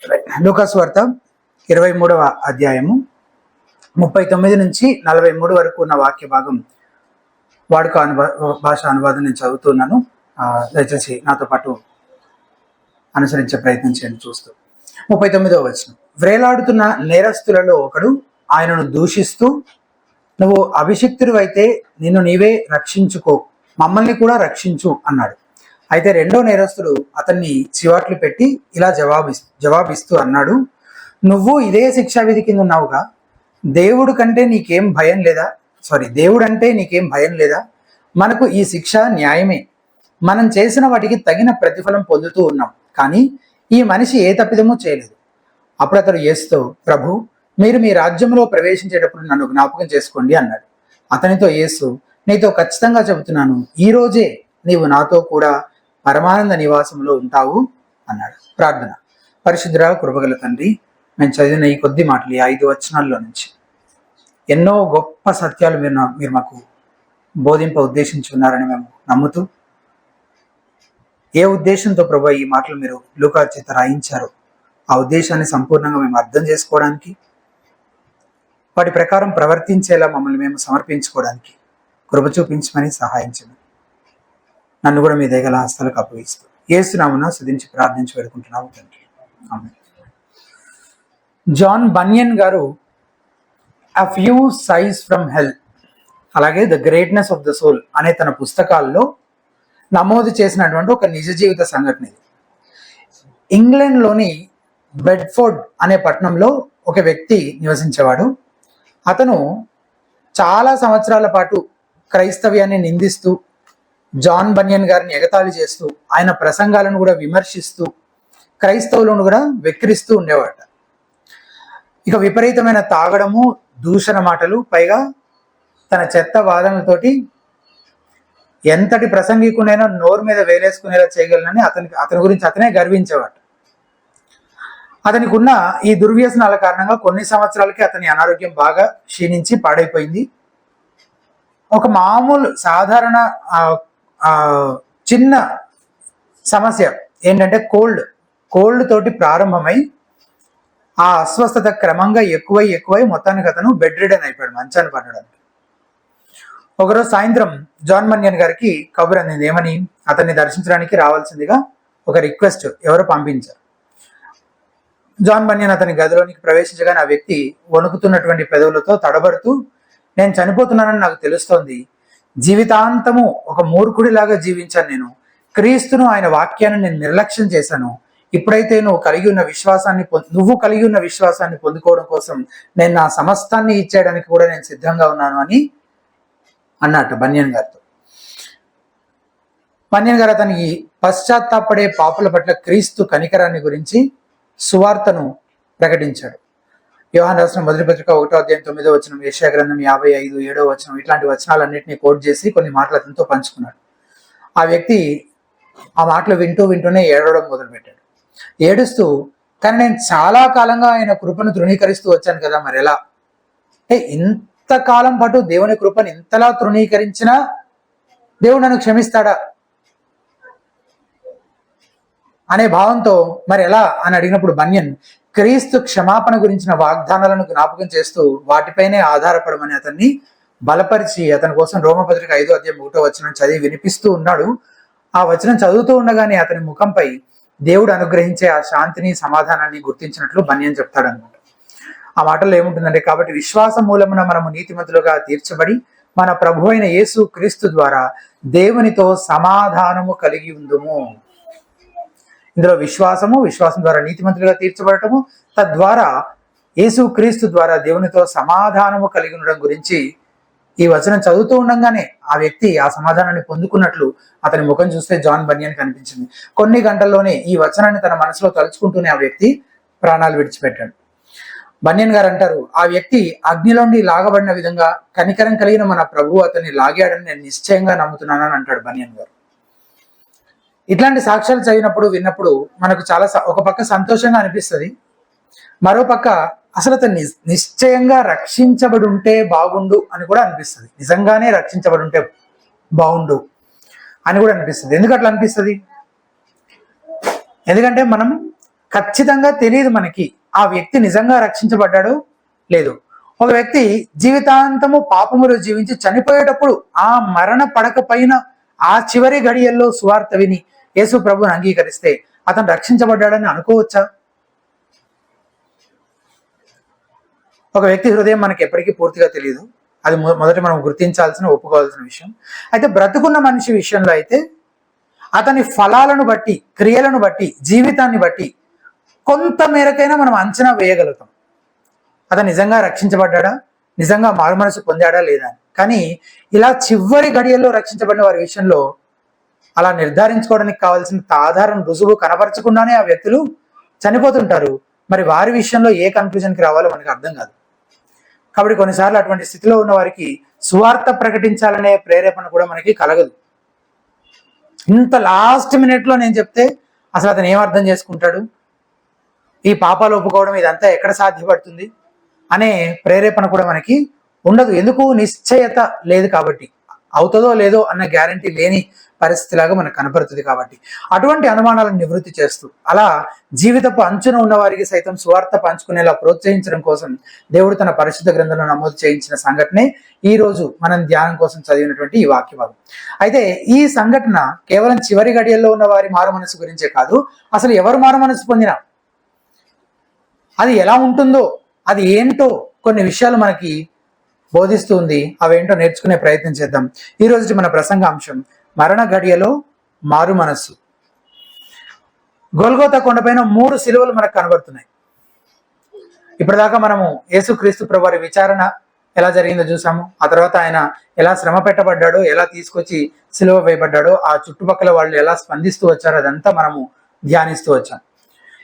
లూకాసు వార్త 23వ అధ్యాయము 39 నుంచి 43 వరకు ఉన్న వాక్య భాగం వాడుక భాష అనువాదం నేను చదువుతున్నాను. దయచేసి నాతో పాటు అనుసరించే ప్రయత్నం చేయండి. చూస్తూ 39వ వచనం. వ్రేలాడుతున్న నేరస్తులలో ఒకడు ఆయనను దూషిస్తూ, నువ్వు అభిషిక్తుడివైతే నిన్ను నీవే రక్షించుకో, మమ్మల్ని కూడా రక్షించు అన్నాడు. అయితే రెండో నేరస్తుడు అతన్ని చివాట్లు పెట్టి ఇలా జవాబిస్తూ అన్నాడు, నువ్వు ఇదే శిక్షా విధి కింద ఉన్నావుగా, దేవుడు అంటే నీకేం భయం లేదా? మనకు ఈ శిక్ష న్యాయమే, మనం చేసిన వాటికి తగిన ప్రతిఫలం పొందుతూ ఉన్నాం, కానీ ఈ మనిషి ఏ తప్పిదమూ చేయలేదు. అప్పుడు అతడు యేసుతో, ప్రభు, మీరు మీ రాజ్యంలో ప్రవేశించేటప్పుడు నన్ను జ్ఞాపకం చేసుకోండి అన్నాడు. అతనితో యేసు, నీతో ఖచ్చితంగా చెబుతున్నాను, ఈ రోజే నీవు నాతో కూడా పరమానంద నివాసంలో ఉంటావు అన్నాడు. ప్రార్థన. పరిశుద్ధుడా, కృపగల తండ్రి, మేము చదివిన ఈ కొద్ది మాటలు, ఈ 5 వచనాల్లో నుంచి ఎన్నో గొప్ప సత్యాలు మీరు మాకు బోధింప ఉద్దేశించి ఉన్నారని మేము నమ్ముతూ, ఏ ఉద్దేశంతో ప్రభు ఈ మాటలు మీరు లూకా చేత రాయించారో ఆ ఉద్దేశాన్ని సంపూర్ణంగా మేము అర్థం చేసుకోవడానికి, వాటి ప్రకారం ప్రవర్తించేలా మమ్మల్ని మేము సమర్పించుకోవడానికి కృప చూపించమని సహాయించండి. నన్ను కూడా మీ దయగల హస్తాలకు అప్పగిస్తూ యేసునామమున స్తుతించి ప్రార్థించి వేడుకుంటున్నాము తండ్రి. ఆమేన్. జాన్ బన్యన్ గారు A Few Sighs from Hell, అలాగే the greatness of the soul అనే తన పుస్తకాల్లో నమోదు చేసినటువంటి ఒక నిజ జీవిత సంఘటన ఇది. ఇంగ్లాండ్లోని బెడ్ఫోర్డ్ అనే పట్టణంలో ఒక వ్యక్తి నివసించేవాడు. అతను చాలా సంవత్సరాల పాటు క్రైస్తవ్యాన్ని నిందిస్తూ, జాన్ బన్యన్ గారిని ఎగతాళి చేస్తూ, ఆయన ప్రసంగాలను కూడా విమర్శిస్తూ, క్రైస్తవులను కూడా వెక్కిరిస్తూ ఉండేవాడు. ఇక విపరీతమైన తాగడము, దూషణ మాటలు, పైగా తన చెత్త వాదనలతోటి ఎంతటి ప్రసంగికునైనా నోరు మీద వేలేసుకునేలా చేయగలనని అతని గురించి అతనే గర్వించేవాడు. అతనికి ఉన్న ఈ దుర్వ్యసనాల కారణంగా కొన్ని సంవత్సరాలకి అతని అనారోగ్యం బాగా క్షీణించి పాడైపోయింది. ఒక మామూలు సాధారణ చిన్న సమస్య ఏంటంటే కోల్డ్ తోటి ప్రారంభమై ఆ అస్వస్థత క్రమంగా ఎక్కువై మొత్తానికి అతను బెడ్ రిడన్ అయిపోయాడు, మంచాన్ని పడడానికి. ఒకరోజు సాయంత్రం జాన్ బన్యన్ గారికి కబురు అందింది. ఏమని? అతన్ని దర్శించడానికి రావాల్సిందిగా ఒక రిక్వెస్ట్ ఎవరో పంపించారు. జాన్ బన్యన్ అతని గదిలోనికి ప్రవేశించగానే ఆ వ్యక్తి వణుకుతున్నటువంటి పెదవులతో తడబడుతూ, నేను చనిపోతున్నానని నాకు తెలుస్తోంది, జీవితాంతము ఒక మూర్ఖుడిలాగా జీవించాను నేను, క్రీస్తును, ఆయన వాక్యాన్ని నేను నిర్లక్ష్యం చేశాను, ఇప్పుడైతే నువ్వు కలిగి ఉన్న విశ్వాసాన్ని పొందుకోవడం కోసం నేను నా సమస్తాన్ని ఇచ్చేయడానికి కూడా నేను సిద్ధంగా ఉన్నాను అని అన్నట్టు బన్యన్ గారితో. బన్యన్ గారు అతనికి పశ్చాత్తాపడే పాపుల పట్ల క్రీస్తు కనికరాన్ని గురించి సువార్తను ప్రకటించాడు. యోహాను రాసిన మొదటి పత్రిక 1వ అధ్యాయం 9వ వచనం, యెషయా గ్రంథం 55 7వ వచనం, ఇట్లాంటి వచనాలన్నింటినీ కోట్ చేసి కొన్ని మాటలు అతనితో పంచుకున్నాడు. ఆ వ్యక్తి ఆ మాటలు వింటూనే ఏడవడం మొదలుపెట్టాడు. ఏడుస్తూ, కానీ నేను చాలా కాలంగా ఆయన కృపను తృణీకరిస్తూ వచ్చాను కదా, మరి ఎలా? ఇంతకాలం పాటు దేవుని కృపను ఇంతలా తృణీకరించినా దేవుడు నన్ను క్షమిస్తాడా అనే భావంతో మరి ఎలా అని అడిగినప్పుడు బన్యన్ క్రీస్తు క్షమాపణ గురించిన వాగ్దానాలను జ్ఞాపకం చేస్తూ వాటిపైనే ఆధారపడమని అతన్ని బలపరిచి అతని కోసం రోమపత్రిక 5వ అధ్యాయం 1వ వచనం చదివి వినిపిస్తూ ఉన్నాడు. ఆ వచనం చదువుతూ ఉండగానే అతని ముఖంపై దేవుడు అనుగ్రహించే ఆ శాంతిని, సమాధానాన్ని గుర్తించినట్లు బన్యన్ చెప్తాడనమాట. ఆ మాటల్లో ఏముంటుందంటే, కాబట్టి విశ్వాసం మూలమున మనము నీతిమంతులుగా తీర్చబడి మన ప్రభు అయిన యేసు క్రీస్తు ద్వారా దేవునితో సమాధానము కలిగి ఉందుము. ఇందులో విశ్వాసం ద్వారా నీతిమంతులుగా తీర్చబడటము, తద్వారా యేసు క్రీస్తు ద్వారా దేవునితో సమాధానము కలిగి ఉండడం గురించి ఈ వచనం చదువుతూ ఉండగానే ఆ వ్యక్తి ఆ సమాధానాన్ని పొందుకున్నట్లు అతని ముఖం చూస్తే జాన్ బన్యన్ కనిపించింది. కొన్ని గంటల్లోనే ఈ వచనాన్ని తన మనసులో తలుచుకుంటూనే ఆ వ్యక్తి ప్రాణాలు విడిచిపెట్టాడు. బన్యన్ గారు అంటారు, ఆ వ్యక్తి అగ్నిలోండి లాగబడిన విధంగా కనికరం కలిగిన మన ప్రభు అతన్ని లాగాడని నేను నిశ్చయంగా నమ్ముతున్నానని అంటాడు బన్యన్ గారు. ఇట్లాంటి సాక్ష్యాలు చదివినప్పుడు, విన్నప్పుడు మనకు చాలా ఒక పక్క సంతోషంగా అనిపిస్తుంది, మరో పక్క అసలు అతను నిశ్చయంగా రక్షించబడి ఉంటే బాగుండు అని కూడా అనిపిస్తుంది. నిజంగానే రక్షించబడి ఉంటే బాగుండు అని కూడా అనిపిస్తుంది. ఎందుకు అట్లా అనిపిస్తుంది? ఎందుకంటే మనం ఖచ్చితంగా తెలియదు మనకి ఆ వ్యక్తి నిజంగా రక్షించబడ్డాడో లేదు. ఒక వ్యక్తి జీవితాంతము పాపములో జీవించి చనిపోయేటప్పుడు ఆ మరణ పడక పైన ఆ చివరి గడియల్లో సువార్త విని యేసు ప్రభుని అంగీకరిస్తే అతను రక్షించబడ్డాడని అనుకోవచ్చా? ఒక వ్యక్తి హృదయం మనకి ఎప్పటికీ పూర్తిగా తెలియదు. అది మొదట మనం గుర్తించాల్సిన, ఒప్పుకోవాల్సిన విషయం. అయితే బ్రతుకున్న మనిషి విషయంలో అయితే అతని ఫలాలను బట్టి, క్రియలను బట్టి, జీవితాన్ని బట్టి కొంత మేరకైనా మనం అంచనా వేయగలుగుతాం అతను నిజంగా రక్షించబడ్డా, నిజంగా మారు మనసు పొందాడా లేదా. కానీ ఇలా చివరి గడియల్లో రక్షించబడిన వారి విషయంలో అలా నిర్ధారించుకోవడానికి కావాల్సిన ఆధారం, రుజువు కనపరచకుండానే ఆ వ్యక్తులు చనిపోతుంటారు. మరి వారి విషయంలో ఏ కన్క్లూజన్కి రావాలో మనకు అర్థం కాదు. కాబట్టి కొన్నిసార్లు అటువంటి స్థితిలో ఉన్న వారికి సువార్త ప్రకటించాలనే ప్రేరేపణ కూడా మనకి కలగదు. ఇంత లాస్ట్ మినిట్లో నేను చెప్తే అసలు అతను ఏం అర్థం చేసుకుంటాడు, ఈ పాపాలు ఒప్పుకోవడం ఇదంతా ఎక్కడ సాధ్యపడుతుంది అనే ప్రేరేపణ కూడా మనకి ఉండదు. ఎందుకు? నిశ్చయత లేదు కాబట్టి, అవుతుందో లేదో అన్న గ్యారంటీ లేని పరిస్థితిలాగా మనకు కనపడుతుంది. కాబట్టి అటువంటి అనుమానాలను నివృత్తి చేస్తూ అలా జీవితపు అంచున ఉన్న వారికి సైతం సువార్త పంచుకునేలా ప్రోత్సహించడం కోసం దేవుడు తన పరిశుద్ధ గ్రంథంలో నమోదు చేయించిన సంఘటనే ఈ రోజు మనం ధ్యానం కోసం చదివినటువంటి ఈ వాక్య భాగం. అయితే ఈ సంఘటన కేవలం చివరి గడియల్లో ఉన్న వారి మారు మనసు గురించే కాదు, అసలు ఎవరు మారు మనసు పొందినా అది ఎలా ఉంటుందో, అది ఏంటో కొన్ని విషయాలు మనకి బోధిస్తుంది. అవేంటో నేర్చుకునే ప్రయత్నం చేద్దాం. ఈ రోజు మన ప్రసంగ అంశం మరణ గడియలో మారు మనస్సు. గొల్గోతా కొండపైన 3 సిలువలు మనకు కనబడుతున్నాయి. ఇప్పటిదాకా మనము యేసుక్రీస్తు ప్రభువారి విచారణ ఎలా జరిగిందో చూసాము. ఆ తర్వాత ఆయన ఎలా శ్రమ పెట్టబడ్డాడో, ఎలా తీసుకొచ్చి సిలువ వేయబడ్డాడో, ఆ చుట్టుపక్కల వాళ్ళు ఎలా స్పందిస్తూ వచ్చారో అదంతా మనము ధ్యానిస్తూ వచ్చాం.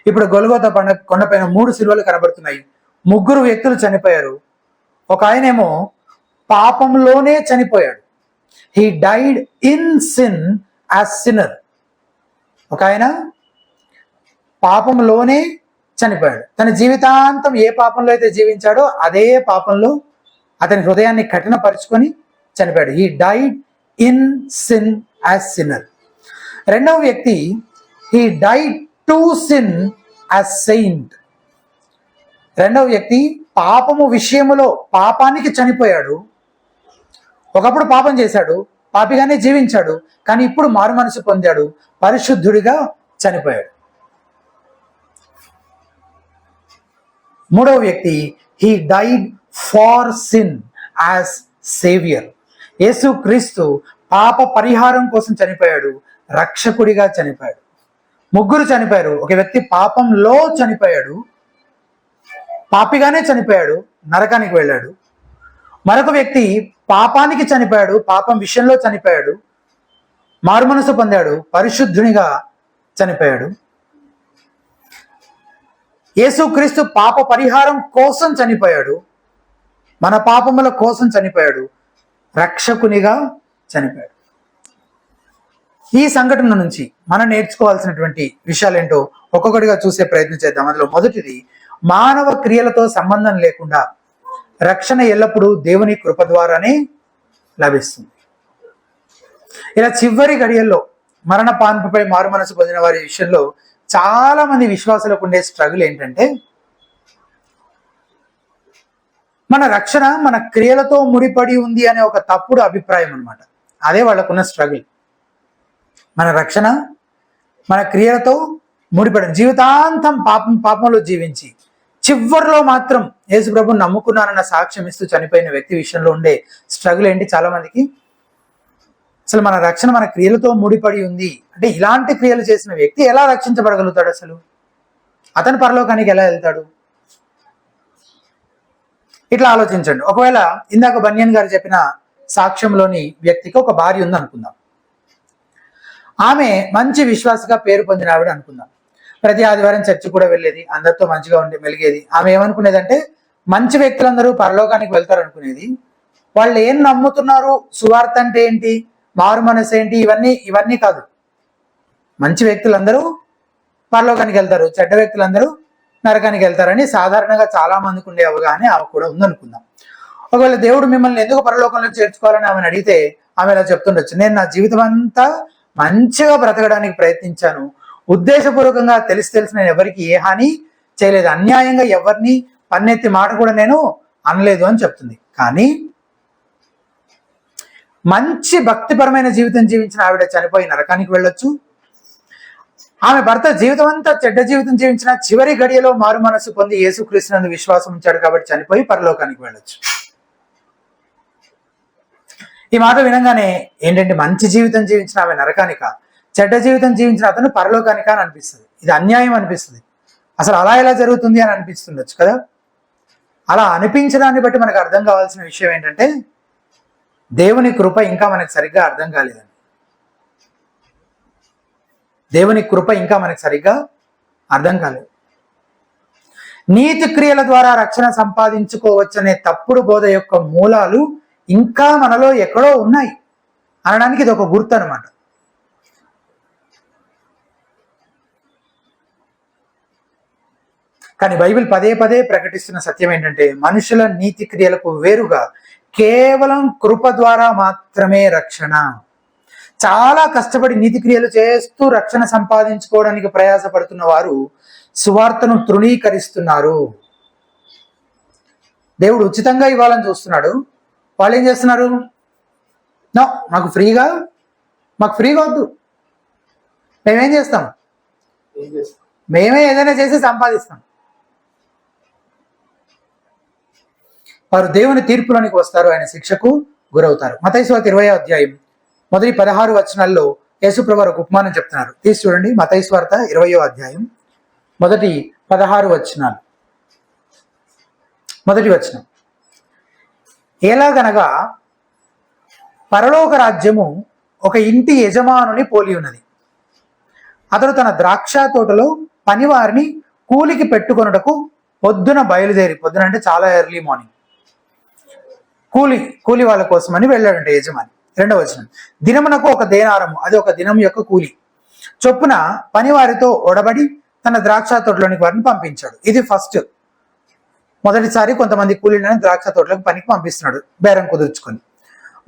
ఇప్పుడు గొల్గోతా కొండపైన 3 సిలువలు కనబడుతున్నాయి. 3 వ్యక్తులు చనిపోయారు. ఒక ఆయనేమో పాపంలోనే చనిపోయాడు. He died in sin as sinner. ఒక ఆయన పాపంలోనే చనిపోయాడు. తన జీవితాంతం ఏ పాపంలో అయితే జీవించాడో అదే పాపంలో అతని హృదయాన్ని కఠినపరుచుకొని చనిపోయాడు. He died in sin as sinner. రెండవ వ్యక్తి he died to sin as Saint. రెండవ వ్యక్తి పాపము విషయములో పాపానికి చనిపోయాడు. ఒకప్పుడు పాపం చేశాడు, పాపిగానే జీవించాడు, కానీ ఇప్పుడు మారు మనసు పొందాడు, పరిశుద్ధుడిగా చనిపోయాడు. మూడవ వ్యక్తి he died for sin as saviour. యేసుక్రీస్తు పాప పరిహారం కోసం చనిపోయాడు, రక్షకుడిగా చనిపోయాడు. 3 చనిపోయారు. ఒక వ్యక్తి పాపంలో చనిపోయాడు, పాపిగానే చనిపోయాడు, నరకానికి వెళ్ళాడు. మరొక వ్యక్తి పాపానికి చనిపోయాడు, పాపం విషయంలో చనిపోయాడు, మారుమనసు పొందాడు, పరిశుద్ధునిగా చనిపోయాడు. యేసుక్రీస్తు పాప పరిహారం కోసం చనిపోయాడు, మన పాపముల కోసం చనిపోయాడు, రక్షకునిగా చనిపోయాడు. ఈ సంఘటన నుంచి మనం నేర్చుకోవాల్సినటువంటి విషయాలు ఏంటో ఒక్కొక్కటిగా చూసే ప్రయత్నం చేద్దాం. అందులో మొదటిది, మానవ క్రియలతో సంబంధం లేకుండా రక్షణ ఎల్లప్పుడూ దేవుని కృప ద్వారానే లభిస్తుంది. ఇలా చివరి గడియల్లో మరణ పాన్పుపై మారు మనసు పొందిన వారి విషయంలో చాలా మంది విశ్వాసులకు ఉండే స్ట్రగుల్ ఏంటంటే, మన రక్షణ మన క్రియలతో ముడిపడి ఉంది అనే ఒక తప్పుడు అభిప్రాయం అన్నమాట. అదే వాళ్ళకున్న స్ట్రగుల్. మన రక్షణ మన క్రియలతో ముడిపడి, జీవితాంతం పాపంలో జీవించి చివరిలో మాత్రం యేసు ప్రభువుని నమ్ముకున్నానన్న సాక్ష్యం ఇస్తూ చనిపోయిన వ్యక్తి విషయంలో ఉండే స్ట్రగుల్ ఏంటి? చాలా మందికి అసలు మన రక్షణ మన క్రియలతో ముడిపడి ఉంది అంటే, ఇలాంటి క్రియలు చేసిన వ్యక్తి ఎలా రక్షించబడగలుగుతాడు? అసలు అతను పరలోకానికి ఎలా వెళ్తాడు? ఇట్లా ఆలోచించండి. ఒకవేళ ఇందాక బన్యన్ గారు చెప్పిన సాక్ష్యంలోని వ్యక్తికి ఒక భార్య ఉంది అనుకుందాం. ఆమె మంచి విశ్వాసగా పేరు పొందిన ఆవిడ అనుకుందాం. ప్రతి ఆదివారం చర్చి కూడా వెళ్ళేది, అందరితో మంచిగా ఉండి మెలిగేది. ఆమె ఏమనుకునేదంటే, మంచి వ్యక్తులందరూ పరలోకానికి వెళ్తారు అనుకునేది. వాళ్ళు ఏం నమ్ముతున్నారు, సువార్త అంటే ఏంటి, మారు మనసు ఏంటి, ఇవన్నీ కాదు. మంచి వ్యక్తులందరూ పరలోకానికి వెళ్తారు, చెడ్డ వ్యక్తులందరూ నరకానికి వెళ్తారని సాధారణంగా చాలా మందికి ఉండే అవగాహన ఆమె కూడా ఉందనుకుందాం. ఒకవేళ దేవుడు మిమ్మల్ని ఎందుకు పరలోకంలో చేర్చుకోవాలని ఆమెను అడిగితే ఆమె ఇలా చెప్తుండొచ్చు, నేను నా జీవితం అంతా మంచిగా బ్రతకడానికి ప్రయత్నించాను, ఉద్దేశపూర్వకంగా తెలిసి నేను ఎవరికి ఏ హాని చేయలేదు, అన్యాయంగా ఎవరిని పన్నెత్తి మాట కూడా నేను అనలేదు అని చెప్తుంది. కానీ మంచి భక్తిపరమైన జీవితం జీవించిన ఆవిడ చనిపోయి నరకానికి వెళ్ళొచ్చు. ఆమె భర్త జీవితం అంతా చెడ్డ జీవితం జీవించిన చివరి గడియలో మారు మనస్సు పొంది యేసుక్రీస్తునందు విశ్వాసం ఉంచాడు కాబట్టి చనిపోయి పరలోకానికి వెళ్ళొచ్చు. ఈ మాట వినంగానే ఏంటంటే మంచి జీవితం జీవించిన ఆమె నరకానిక, చెడ్డ జీవితం జీవించిన అతను పరలోకానిక అని అనిపిస్తుంది. ఇది అన్యాయం అనిపిస్తుంది. అసలు అలా ఎలా జరుగుతుంది అని అనిపిస్తుండొచ్చు కదా. అలా అనిపించడాన్ని బట్టి మనకు అర్థం కావాల్సిన విషయం ఏంటంటే దేవుని కృప ఇంకా మనకు సరిగ్గా అర్థం కాలేదండి. దేవుని కృప ఇంకా మనకు సరిగ్గా అర్థం కాలేదు. నీతి క్రియల ద్వారా రక్షణ సంపాదించుకోవచ్చనే తప్పుడు బోధ యొక్క మూలాలు ఇంకా మనలో ఎక్కడో ఉన్నాయి అనడానికి ఇది ఒక గుర్తు అనమాట. కానీ బైబిల్ పదే పదే ప్రకటిస్తున్న సత్యం ఏంటంటే మనుషుల నీతి క్రియలకు వేరుగా కేవలం కృప ద్వారా మాత్రమే రక్షణ. చాలా కష్టపడి నీతి క్రియలు చేస్తూ రక్షణ సంపాదించుకోవడానికి ప్రయాసపడుతున్న వారు సువార్తను తృణీకరిస్తున్నారు. దేవుడు ఉచితంగా ఇవ్వాలని చూస్తున్నాడు, వాళ్ళు ఏం చేస్తున్నారు? నో, మాకు ఫ్రీగా వద్దు, మేమేం చేస్తాం? మేమే ఏదైనా చేసి సంపాదిస్తాం. వారు దేవుని తీర్పులోనికి వస్తారు, ఆయన శిక్షకు గురవుతారు. మత్తయి సువార్త 20వ అధ్యాయం మొదటి 16 వచనాల్లో యేసుప్రభు ఒక ఉపమానం చెప్తున్నారు. తీసి చూడండి, మత్తయి సువార్త 20వ అధ్యాయం మొదటి 16 వచనాలు. మొదటి వచనం, ఎలాగనగా పరలోక రాజ్యము ఒక ఇంటి యజమానుని పోలి ఉన్నది. అతడు తన ద్రాక్ష తోటలో పనివారిని కూలికి పెట్టుకొనుటకు పొద్దున బయలుదేరి, పొద్దున అంటే చాలా ఎర్లీ మార్నింగ్, కూలి వాళ్ళ కోసమని వెళ్ళాడంటే యజమాని. 2వ వచనం, దినమునకు ఒక దేనారము, అది ఒక దినం యొక్క కూలి చొప్పున పనివారితో ఒడబడి తన ద్రాక్ష తోటలోనికి వారిని పంపించాడు. ఇది మొదటిసారి కొంతమంది కూలీలను ద్రాక్ష తోటలకు పనికి పంపిస్తున్నాడు బేరం కుదుర్చుకొని.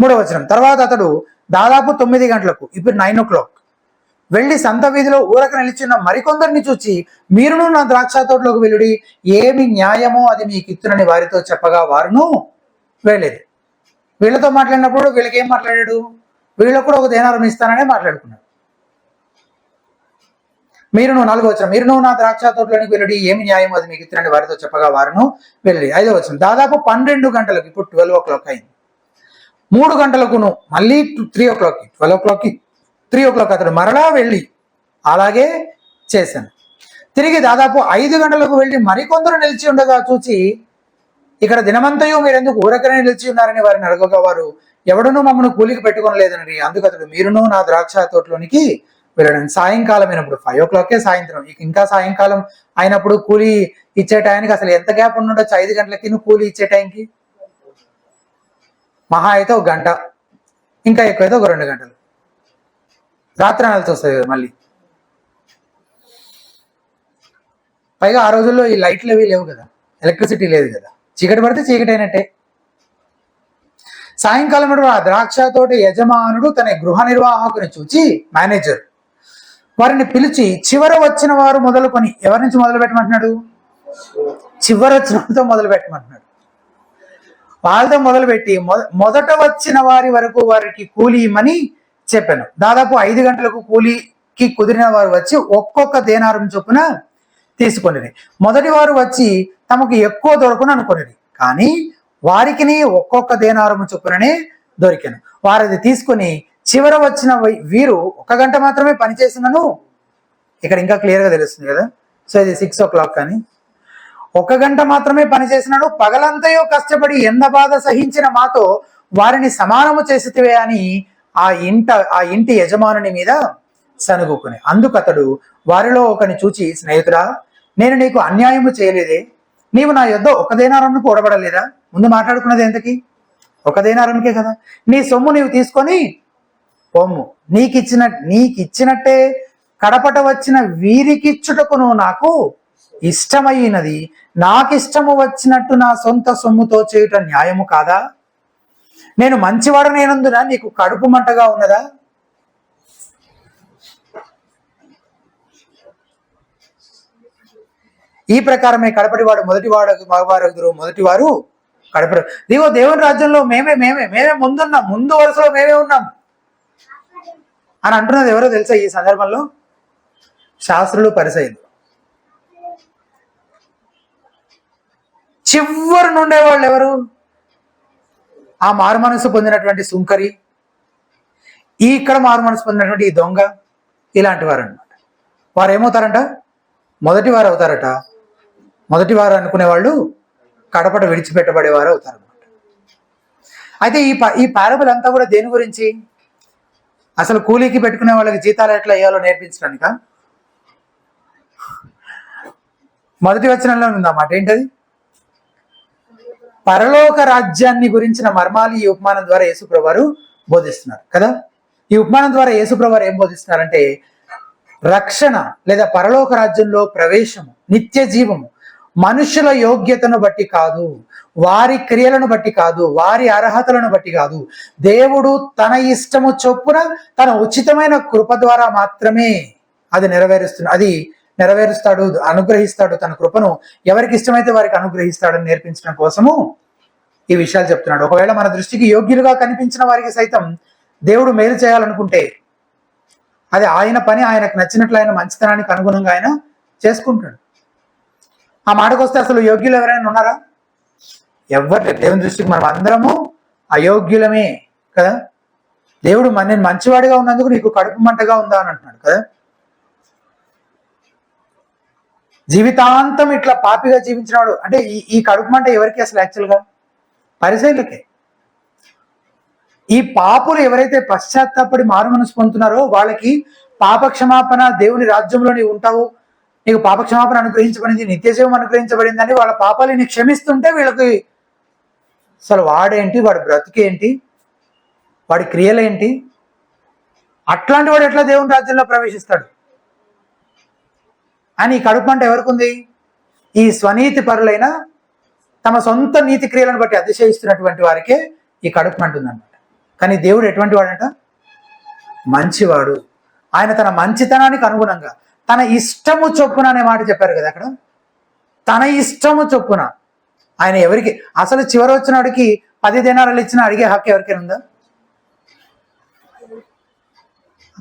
3వ వచనం, తర్వాత అతడు దాదాపు 9 గంటలకు, ఇప్పుడు 9 o'clock వెళ్ళి సంత వీధిలో ఊరక నిలిచిన మరికొందరిని చూచి, మీరును నా ద్రాక్ష తోటలోకి వెళ్ళుడి, ఏమి న్యాయమో అది మీకు ఇత్తునని వారితో చెప్పగా వారును వెళ్ళేది. వీళ్ళతో మాట్లాడినప్పుడు వీళ్ళకి ఏం మాట్లాడాడు? వీళ్ళకు కూడా ఒక దేనారం ఇస్తాననే మాట్లాడుకున్నాడు. 4వ వచనం, మీరును నా ద్రాక్ష తోటలోనికి వెళ్ళి ఏమి న్యాయం అది మీకు ఇత్తునని వారితో చెప్పగా వారును వెళ్ళి. 5వ వచనం, దాదాపు 12 గంటలకు, ఇప్పుడు 12 o'clock అయింది, 3 గంటలకును మళ్ళీ 3 o'clock, 12 o'clock, 3 o'clock అతడు మరలా వెళ్ళి అలాగే చేశాను. తిరిగి దాదాపు 5 గంటలకు వెళ్ళి మరికొందరు నిలిచి ఉండగా చూచి, ఇక్కడ దినమంతయు మీరు ఎందుకు ఊరకనే నిలిచి ఉన్నారని వారిని అడగగా వారు, ఎవడునూ మమ్మల్ని కూలికి పెట్టుకోలేదని. అందుకు అతడు, మీరును నా ద్రాక్ష తోటలోనికి వెళ్ళండి. సాయంకాలం అయినప్పుడు 5 o'clock సాయంత్రం, ఇంకా సాయంకాలం అయినప్పుడు కూలి ఇచ్చే టైంకి అసలు ఎంత గ్యాప్ ఉండొచ్చు? 5 గంటలకి కూలి ఇచ్చే టైంకి మహా అయితే 1 గంట, ఇంకా ఎక్కువైతే 2 గంటలు. రాత్రి అనాల్సి వస్తుంది కదా మళ్ళీ. పైగా ఆ రోజుల్లో ఈ లైట్లు అవి లేవు కదా, ఎలక్ట్రిసిటీ లేదు కదా, చీకటి పడితే చీకటి అయినట్టే. సాయంకాలం ఆ ద్రాక్ష తోట యజమానుడు తన గృహ నిర్వాహకుని చూచి, మేనేజర్, వారిని పిలిచి చివర వచ్చిన వారు మొదలుకొని, ఎవరి నుంచి మొదలు పెట్టమంటున్నాడు? చివర వచ్చిన వారితో మొదలు పెట్టమంటున్నాడు. వాళ్ళతో మొదలుపెట్టి మొదట వచ్చిన వారి వరకు వారికి కూలి ఇమ్మని చెప్పాను. దాదాపు 5 గంటలకు కూలికి కుదిరిన వారు వచ్చి ఒక్కొక్క దేనారం చొప్పున తీసుకొనిది. మొదటి వారు వచ్చి తమకు ఎక్కువ దొరకను అనుకునేది, కానీ వారికి ఒక్కొక్క దేనారము చొప్పుననే దొరికాను. వారిది తీసుకుని చివర వచ్చిన వీరు 1 గంట మాత్రమే పనిచేసినను, ఇక్కడ ఇంకా క్లియర్గా తెలుస్తుంది కదా. సో ఇది 6 o'clock అని, 1 గంట మాత్రమే పనిచేసినాడు, పగలంతయో కష్టపడి ఎండ బాధ సహించిన మాతో వారిని సమానము చేసితివే అని ఆ ఇంటి యజమానుని మీద సనుగుకుని. అందుకతడు వారిలో ఒకని చూచి, స్నేహితుడా, నేను నీకు అన్యాయము చేయలేదే, నీవు నా యొద్ద 1 దేనారంను కూడబడలేదా? ముందు మాట్లాడుకున్నది ఎంతకి? 1 దేనారంకే కదా. నీ సొమ్ము నీవు తీసుకొని పొమ్ము, నీకిచ్చినట్టే కడపట వచ్చిన వీరికిచ్చుటకును నాకు ఇష్టమైనది, నాకిష్టము వచ్చినట్టు నా సొంత సొమ్ముతో చేయుట న్యాయము కాదా? నేను మంచివాడనేనందున నీకు కడుపు మంటగా ఉన్నదా? ఈ ప్రకారమే కడపటివాడు మొదటివాడు మగవారు మొదటివారు కడపడు. ఇదిగో దేవుని రాజ్యంలో మేమే ముందున్నాం, ముందు వరుసలో మేమే ఉన్నాం అని అంటున్నది ఎవరో తెలుసా ఈ సందర్భంలో? శాస్త్రులు, పరిసయ్యులు. చివరి నుండే వాళ్ళు ఎవరు? ఆ మారు మనసు పొందినటువంటి సుంకరి, ఇక్కడ మారు మనసు పొందినటువంటి ఈ దొంగ, ఇలాంటి వారు అనమాట. వారు ఏమవుతారంట? మొదటి వారు అవుతారట. మొదటి వారు అనుకునే వాళ్ళు కడపట విడిచిపెట్టబడేవారు అవుతారన్నమాట. అయితే ఈ పారబుల్ అంతా కూడా దేని గురించి? అసలు కూలీకి పెట్టుకునే వాళ్ళకి జీతాలు ఎట్లా వేయాలో నేర్పించడానిక? మొదటి వచనంలో ఉందన్నమాట. ఏంటది? పరలోక రాజ్యాన్ని గురించిన మర్మాలు ఈ ఉపమానం ద్వారా యేసుప్రభు వారు బోధిస్తున్నారు కదా. ఈ ఉపమానం ద్వారా యేసుప్రభు వారు ఏం బోధిస్తున్నారంటే, రక్షణ లేదా పరలోక రాజ్యంలో ప్రవేశము, నిత్య జీవము మనుషుల యోగ్యతను బట్టి కాదు, వారి క్రియలను బట్టి కాదు, వారి అర్హతలను బట్టి కాదు, దేవుడు తన ఇష్టము చొప్పున తన ఉచితమైన కృప ద్వారా మాత్రమే అది నెరవేరుస్తాడు, అనుగ్రహిస్తాడు. తన కృపను ఎవరికి ఇష్టమైతే వారికి అనుగ్రహిస్తాడని నేర్పించడం కోసము ఈ విషయాలు చెప్తున్నాడు. ఒకవేళ మన దృష్టికి యోగ్యులుగా కనిపించిన వారికి సైతం దేవుడు మేలు చేయాలనుకుంటే అది ఆయన పని, ఆయనకు నచ్చినట్లు ఆయన మంచితనానికి అనుగుణంగా ఆయన చేసుకుంటాడు. ఆ మాటకు వస్తే అసలు యోగ్యులు ఎవరైనా ఉన్నారా? ఎవరు? దేవుని దృష్టికి మనం అందరము అయోగ్యులమే కదా. దేవుడు నేను మంచివాడిగా ఉన్నందుకు నీకు కడుపు మంటగా ఉందా అని అంటున్నాడు కదా. జీవితాంతం ఇట్లా పాపిగా జీవించినవాడు అంటే ఈ కడుపు మంట ఎవరికి అసలు? యాక్చువల్గా పరిసయ్యులకే. ఈ పాపులు ఎవరైతే పశ్చాత్తాపడి మారు మనసు పొందుతున్నారో వాళ్ళకి పాప క్షమాపణ, దేవుని రాజ్యంలో నీవు ఉంటావు, నీకు పాప క్షమాపణ అనుగ్రహించబడింది, నిత్యజీవం అనుగ్రహించబడిందని వాళ్ళ పాపాలని క్షమిస్తుంటే వీళ్ళకి అసలు వాడేంటి, వాడి బ్రతికేంటి, వాడి క్రియలేంటి, అట్లాంటి వాడు ఎట్లా దేవుని రాజ్యంలో ప్రవేశిస్తాడు అని ఈ కడుపు మంట ఎవరికి ఉంది? ఈ స్వనీతి పరులైన తమ సొంత నీతి క్రియలను బట్టి అతిశయిస్తున్నటువంటి వారికే ఈ కడుపు మంట ఉందన్నమాట. కానీ దేవుడు ఎటువంటి వాడంట? మంచివాడు. ఆయన తన మంచితనానికి అనుగుణంగా తన ఇష్టము చొప్పున అనే మాట చెప్పారు కదా అక్కడ. తన ఇష్టము చొప్పున ఆయన ఎవరికి అసలు చివరి వచ్చినాడికి 10 దేనారాలు ఇచ్చినా అడిగే హక్కు ఎవరికైనా ఉందా?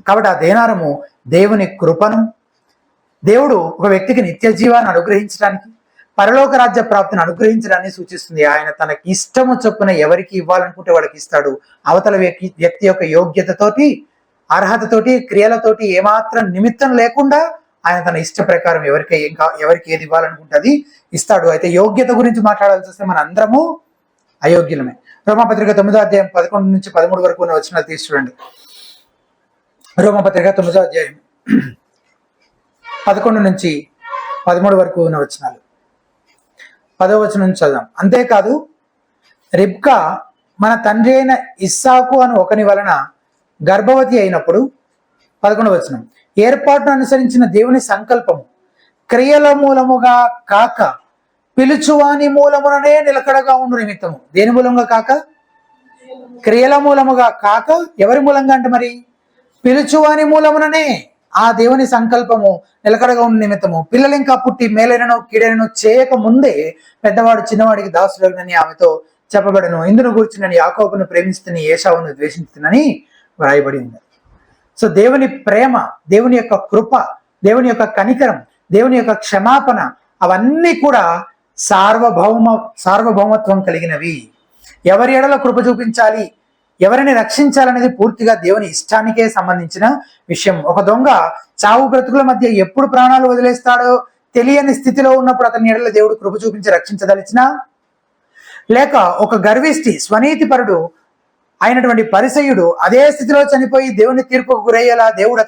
కాబట్టి ఆ దేనారము దేవుని కృపను, దేవుడు ఒక వ్యక్తికి నిత్య జీవాన్ని అనుగ్రహించడానికి, పరలోక రాజ్య ప్రాప్తిని అనుగ్రహించడాన్ని సూచిస్తుంది. ఆయన తనకి ఇష్టము చొప్పున ఎవరికి ఇవ్వాలనుకుంటే వాళ్ళకి ఇస్తాడు. అవతల వ్యక్తి యొక్క యోగ్యతతోటి, అర్హతతోటి, క్రియలతోటి ఏమాత్రం నిమిత్తం లేకుండా ఆయన తన ఇష్ట ప్రకారం ఎవరికి ఏది ఇవ్వాలనుకుంటే అది ఇస్తాడు. అయితే యోగ్యత గురించి మాట్లాడాల్సి వస్తే మన అందరము అయోగ్యులమే. రోమాపత్రిక 9వ అధ్యాయం 11 నుంచి 13 వరకు ఉన్న వచనాలు తీసి చూడండి. రోమాపత్రిక 9వ అధ్యాయం 11 నుంచి 13 వరకు ఉన్న వచనాలు. 10వ వచనం నుంచి చదుదాం. అంతేకాదు రిబ్కా మన తండ్రి అయిన ఇస్సాకు అను ఒకని వలన గర్భవతి అయినప్పుడు, 11వ వచనం, ఏర్పాటును అనుసరించిన దేవుని సంకల్పము క్రియల మూలముగా కాక పిలుచువాని మూలముననే నిలకడగా ఉండు నిమిత్తము. దేని మూలంగా కాక? క్రియల మూలముగా కాక. ఎవరి మూలంగా అంటే మరి? పిలుచువాని మూలముననే ఆ దేవుని సంకల్పము నిలకడగా ఉన్న నిమిత్తము. పిల్లలు ఇంకా పుట్టి మేలైనను కీడైనను చేయక ముందే పెద్దవాడు చిన్నవాడికి దాసుడని ఆమెతో చెప్పబడను. ఇందును గురించి నేను యాకోబును ప్రేమిస్తుని ఏశావును ద్వేషించునని వ్రాయబడి ఉంది. సో దేవుని ప్రేమ, దేవుని యొక్క కృప, దేవుని యొక్క కనికరం, దేవుని యొక్క క్షమాపణ అవన్నీ కూడా సార్వభౌమత్వం కలిగినవి. ఎవరి ఎడల కృప చూపించాలి, ఎవరిని రక్షించాలనేది పూర్తిగా దేవుని ఇష్టానికే సంబంధించిన విషయం. ఒక దొంగ చావు బ్రతుకుల మధ్య ఎప్పుడు ప్రాణాలు వదిలేస్తాడో తెలియని స్థితిలో ఉన్నప్పుడు అతని ఎడల దేవుడు కృప చూపించి రక్షించదలిచినా, లేక ఒక గర్విష్టి స్వనీతిపరుడు అయినటువంటి పరిసయ్యుడు అదే స్థితిలో చనిపోయి దేవుని తీర్పుకు గురయ్యేలా దేవుడు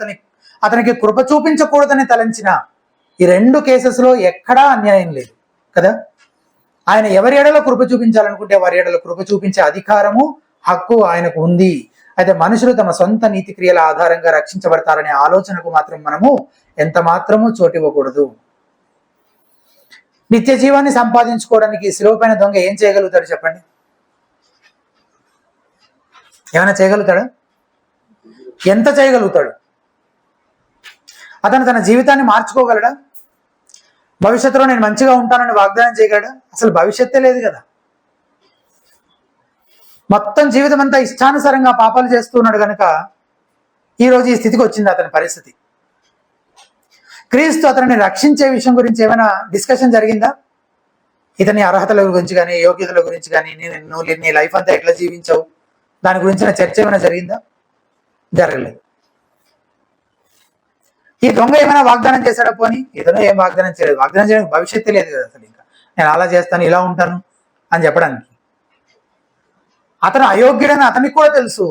అతనికి కృప చూపించకూడదని తలంచిన, ఈ 2 కేసెస్లో ఎక్కడా అన్యాయం లేదు కదా. ఆయన ఎవరి ఎడలో కృప చూపించాలనుకుంటే వారి ఎడలో కృప చూపించే అధికారము, హక్కు ఆయనకు ఉంది. అయితే మనుషులు తమ సొంత నీతి క్రియల ఆధారంగా రక్షించబడతారనే ఆలోచనకు మాత్రం మనము ఎంత మాత్రము చోటివ్వకూడదు. నిత్య జీవాన్ని సంపాదించుకోవడానికి శిలువపైన దొంగ ఏం చేయగలుగుతాడు చెప్పండి? ఏమైనా చేయగలుగుతాడా? ఎంత చేయగలుగుతాడు? అతను తన జీవితాన్ని మార్చుకోగలడా? భవిష్యత్తులో నేను మంచిగా ఉంటానని వాగ్దానం చేయగలడా? అసలు భవిష్యత్తే లేదు కదా. మొత్తం జీవితం అంతా ఇష్టానుసారంగా పాపాలు చేస్తూ ఉన్నాడు కనుక ఈరోజు ఈ స్థితికి వచ్చింది అతని పరిస్థితి. క్రీస్తు అతనిని రక్షించే విషయం గురించి ఏమైనా డిస్కషన్ జరిగిందా? ఇతని అర్హతల గురించి కానీ, యోగ్యతల గురించి కానీ, నువ్వు నీ లైఫ్ అంతా ఎట్లా జీవించావు దాని గురించిన చర్చ ఏమైనా జరిగిందా? జరగలేదు. ఈ దొంగ ఏమైనా వాగ్దానం చేశాడా? పోనీ ఇతను ఏం వాగ్దానం చేయలేదు. వాగ్దానం చేయడానికి భవిష్యత్తు లేదు కదా అసలు. ఇంకా నేను అలా చేస్తాను, ఇలా ఉంటాను అని చెప్పడానికి. అతను అయోగ్యుడని అతనికి కూడా తెలుసు.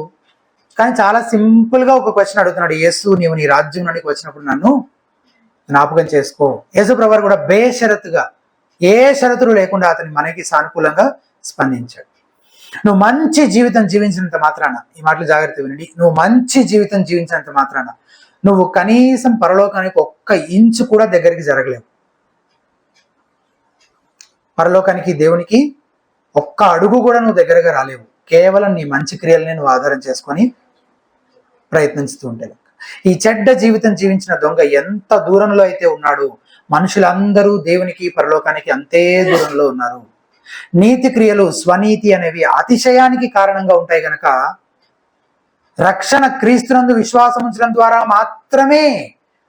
కానీ చాలా సింపుల్గా ఒక క్వశ్చన్ అడుగుతున్నాడు, యేసు నీవు నీ రాజ్యం నుండి వచ్చినప్పుడు నన్ను జ్ఞాపకం చేసుకో. యేసు ప్రభువు కూడా బేషరతుగా, ఏ షరతులు లేకుండా అతని మనకి సానుకూలంగా స్పందించాడు. నువ్వు మంచి జీవితం జీవించినంత మాత్రాన, ఈ మాటలు జాగ్రత్త వినండి, నువ్వు మంచి జీవితం జీవించినంత మాత్రాన నువ్వు కనీసం పరలోకానికి ఒక్క ఇంచు కూడా దగ్గరికి జరగలేవు. పరలోకానికి, దేవునికి ఒక్క అడుగు కూడా నువ్వు దగ్గరగా రాలేవు. కేవలం నీ మంచి క్రియలని నువ్వు ఆధారం చేసుకొని ప్రయత్నిస్తూ ఉంటే. ఈ చెడ్డ జీవితం జీవించిన దొంగ ఎంత దూరంలో అయితే ఉన్నాడు, మనుషులందరూ దేవునికి పరలోకానికి అంతే దూరంలో ఉన్నారు. నీతి క్రియలు, స్వనీతి అనేవి అతిశయానికి కారణంగా ఉంటాయి గనక రక్షణ క్రీస్తునందు విశ్వాసం ఉంచడం ద్వారా మాత్రమే,